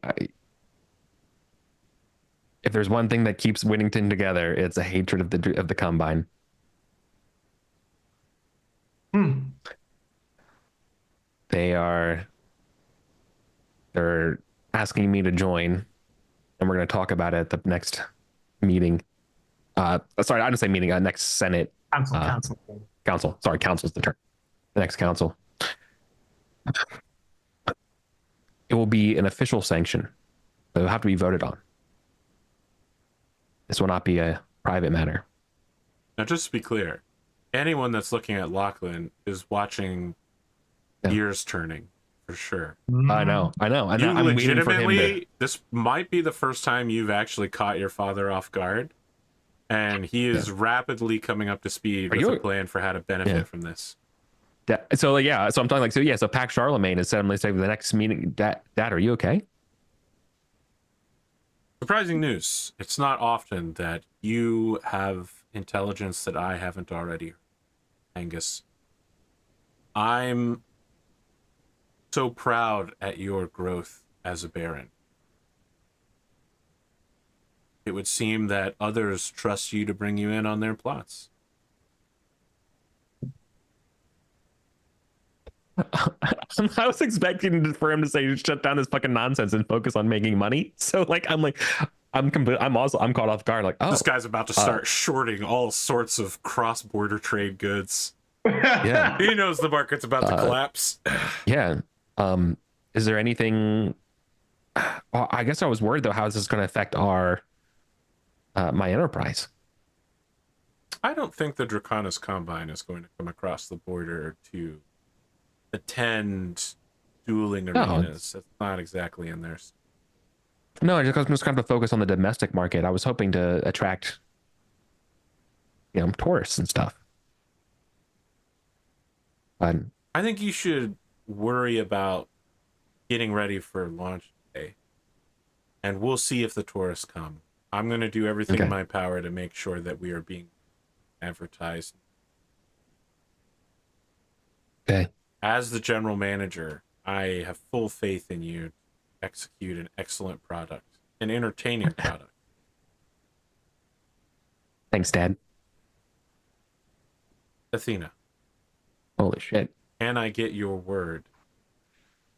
If there's one thing that keeps Whittington together, it's a hatred of the Combine. They're asking me to join, and we're going to talk about it at the next meeting. Sorry, I didn't say meeting. Next Senate council. Sorry, council's the term. The next council. It will be an official sanction. It will have to be voted on. This will not be a private matter. Now, just to be clear, anyone that's looking at Lachlan is watching Yeah. gears turning, for sure. I know. You I'm waiting for him legitimately, this might be the first time you've actually caught your father off guard, and he is rapidly coming up to speed with a plan for how to benefit from this. So I'm talking so Pax Charlemagne is suddenly saying the next meeting. Dad, are you okay? Surprising news. It's not often that you have intelligence that I haven't already, Angus. I'm so proud at your growth as a Baron. It would seem that others trust you to bring you in on their plots. I was expecting for him to say shut down this fucking nonsense and focus on making money. So I'm like, I'm caught off guard. Like, oh, This guy's about to start shorting all sorts of cross-border trade goods. yeah, He knows the market's about to collapse. yeah. Is there anything? Well, I guess I was worried though. How is this going to affect our my enterprise? I don't think the Draconis Combine is going to come across the border to attend dueling arenas. That's not exactly in there. No, I'm just kind of focused on the domestic market. I was hoping to attract, tourists and stuff. But I think you should worry about getting ready for launch day, and we'll see if the tourists come. I'm going to do everything in my power to make sure that we are being advertised. Okay. As the general manager, I have full faith in you to execute an excellent product, an entertaining product. Thanks, Dad. Athena, Holy shit. can I get your word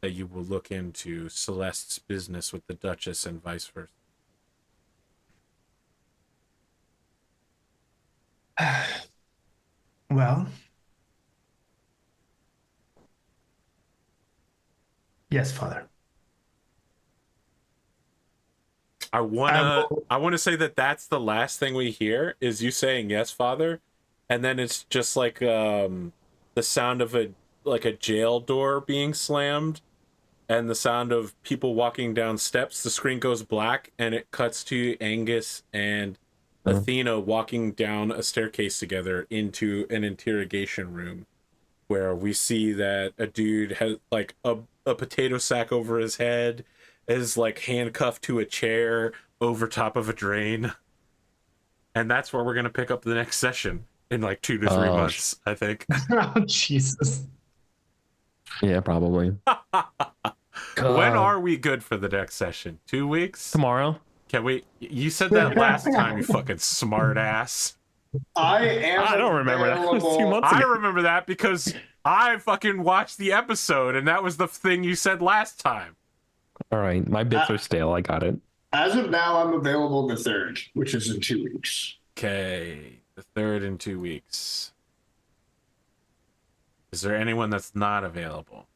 that you will look into Celeste's business with the Duchess and vice versa? Well, yes, Father. I wanna say that that's the last thing we hear is you saying yes, Father, and then it's just like the sound of a jail door being slammed, and the sound of people walking down steps. The screen goes black, and it cuts to Angus and Athena walking down a staircase together into an interrogation room, where we see that a dude has like a potato sack over his head, is like handcuffed to a chair over top of a drain. And that's where we're going to pick up the next session in like 2 to 3 months, I think. Oh, Jesus. Yeah, probably. When are we good for the next session? 2 weeks? Tomorrow? Can we? You said that last time, you fucking smart ass. I don't remember that. It was 2 months I ago. remember that because I fucking watched the episode, and that was the thing you said last time. All right, my bits are stale. I got it. As of now, I'm available the 3rd, which is in 2 weeks. Okay, the 3rd in 2 weeks. Is there anyone that's not available?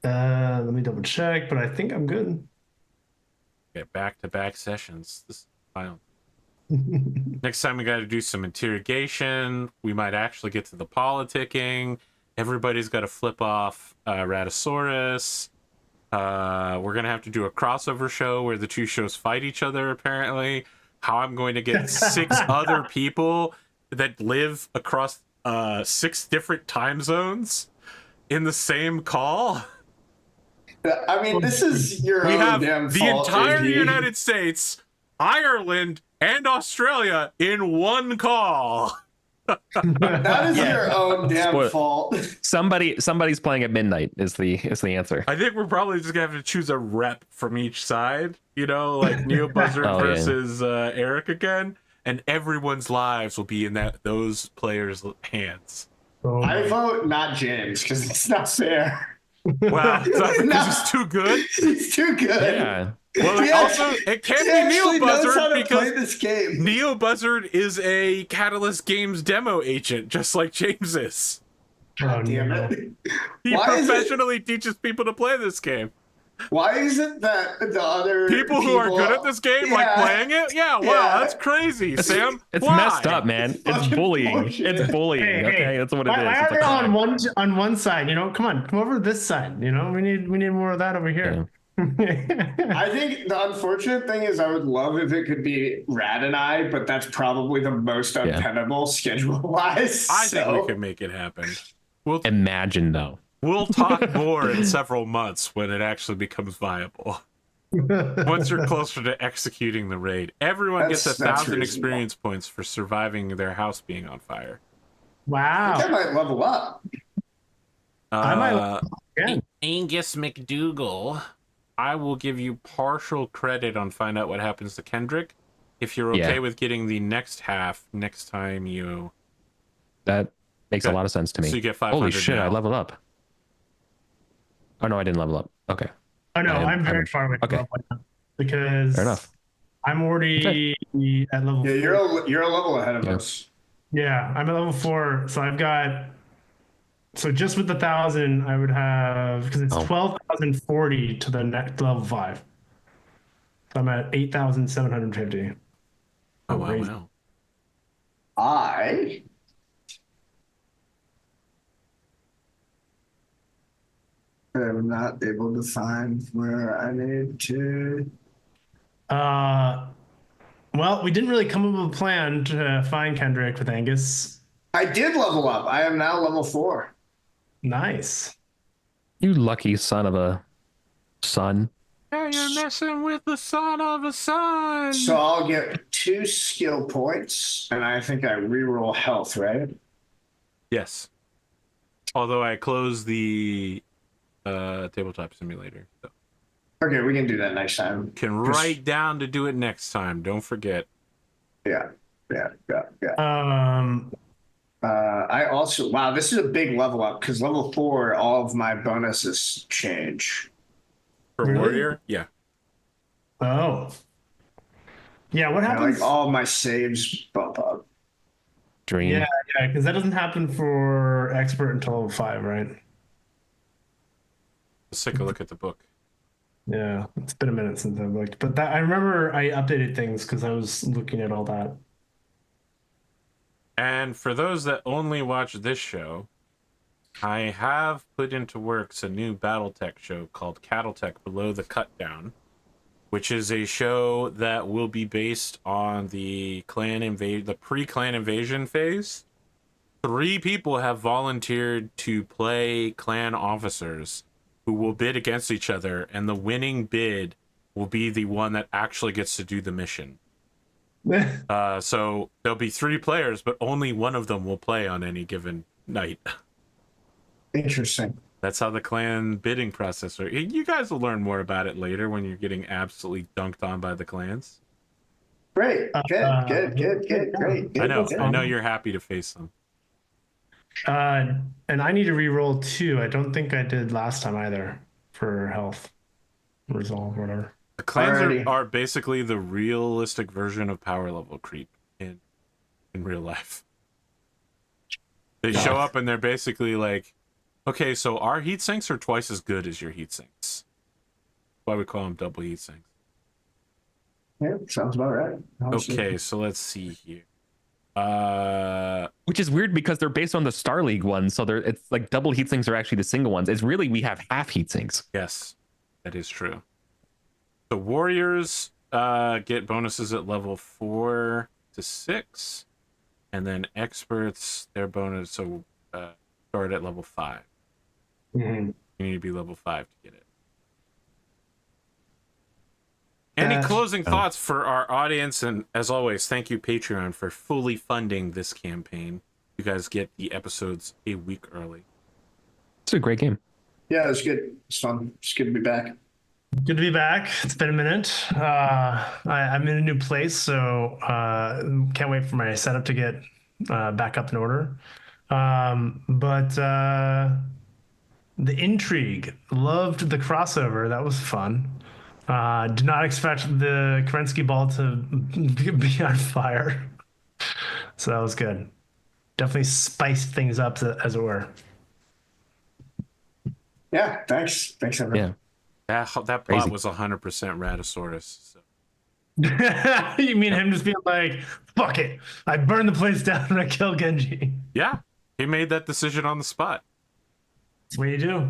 Let me double check, but I think I'm good. Get back-to-back sessions. This is wild. Next time we got to do some interrogation. We might actually get to the politicking. Everybody's got to flip off Ratosaurus. We're gonna have to do a crossover show where the two shows fight each other. Apparently, how I'm going to get 6 other people that live across 6 different time zones in the same call. I mean, this is your We own have damn the fault, entire AP. United States, Ireland, and Australia in one call. That is your own damn Spoil- fault. Somebody's playing at midnight is the answer. I think we're probably just gonna have to choose a rep from each side, like Neo Buzzard Oh, yeah. versus Eric again, and everyone's lives will be in those players' hands. Oh, I vote not James because it's not fair. Wow, because he's too good. He's too good. Yeah. Well, He also actually- it can't He be actually Neo knows how Buzzard to play because this game. Neo Buzzard is a Catalyst Games demo agent, just like James is. God damn no. it. He Why is it- professionally teaches people to play this game. Why is it that the other People who are good at this game like Yeah. playing it? Yeah, wow, Yeah. that's crazy, Sam. It's Why? messed up, man. It's Fucking bullying. bullshit. It's bullying. Hey, okay, that's what it why is. are It's they a on crime. on one side? Come over to this side. We need more of that over here. I think the unfortunate thing is I would love if it could be Rad and I, but that's probably the most untenable schedule-wise. I think so. we can make it happen. Imagine though. We'll talk more in several months when it actually becomes viable. Once you're closer to executing the raid, everyone gets That's 1,000 reasonable. experience points for surviving their house being on fire. I think I Wow. might level up. I might again. Angus McDougall, I will give you partial credit on find out what happens to Kendrick. If you're okay Yeah. with getting the next half next time you... That makes Okay. a lot of sense to me. So you get 500 Holy shit, now. I leveled up. Oh no, I didn't level up. Okay. Oh no, I'm- I'm very I'm- far away from okay. level now because Fair enough. I'm already at level Yeah, 4. you're a level ahead of Yeah. us. Yeah, I'm at level 4, so I've got. So just with the 1,000, I would have because it's Oh. 12,040 to the next level 5. So I'm at 8,750. Oh wow, Crazy. wow. I am not able to find where I need to. Well, we didn't really come up with a plan to find Kendrick with Angus. I did level up. I am now level 4. Nice. You lucky son of a son. Yeah, you're messing with the son of a son. So I'll get 2 skill points, and I think I reroll health, right? Yes. Although I closed the tabletop simulator, so Okay, we can do that next time. can write down to do it next time. Don't forget. Yeah. Um, I also, wow, this is a big level up because level 4, all of my bonuses change. For Really? warrior, yeah. oh. Yeah, what And, happens? like all my saves bump up. Dream. Yeah, because that doesn't happen for expert until level 5, right? Let's take a look at the book. Yeah, it's been a minute since I've looked, but that I remember I updated things because I was looking at all that. And for those that only watch this show, I have put into works a new Battletech show called Cattletech Below the Cutdown, which is a show that will be based on the pre-clan invasion phase. 3 people have volunteered to play clan officers who will bid against each other, and the winning bid will be the one that actually gets to do the mission. So there'll be 3 players, but only one of them will play on any given night. Interesting. That's how the clan bidding process works. You guys will learn more about it later when you're getting absolutely dunked on by the clans. Great. Good. Great. I know Good. you're happy to face them. And I need to re-roll 2. I don't think I did last time either for health, resolve, whatever. The clans Alrighty. are basically the realistic version of power level creep in real life. They show up and they're basically like, okay, so our heat sinks are twice as good as your heat sinks. That's why we call them double heat sinks. Yeah, sounds about right. Okay, so let's see here. Which is weird because they're based on the Star League ones, so it's like double heat sinks are actually the single ones. It's really we have half heat sinks. Yes, that is true. The warriors get bonuses at level 4 to 6, and then experts their bonus start at level 5. Mm-hmm. You need to be level 5 to get it. Any closing thoughts for our audience? And as always, thank you, Patreon, for fully funding this campaign. You guys get the episodes a week early. It's a great game. Yeah, it was good. It's fun. It's good to be back. Good to be back. It's been a minute. I'm in a new place, so can't wait for my setup to get back up in order. But the intrigue, loved the crossover. That was fun. Did not expect the Kerensky ball to be on fire. So that was good. Definitely spiced things up, as it were. Yeah, thanks. Thanks, everyone. Yeah. That Crazy. plot was 100% Ratosaurus. So. You mean him just being like, fuck it. I burned the place down and I killed Genji. Yeah, he made that decision on the spot. That's what you do.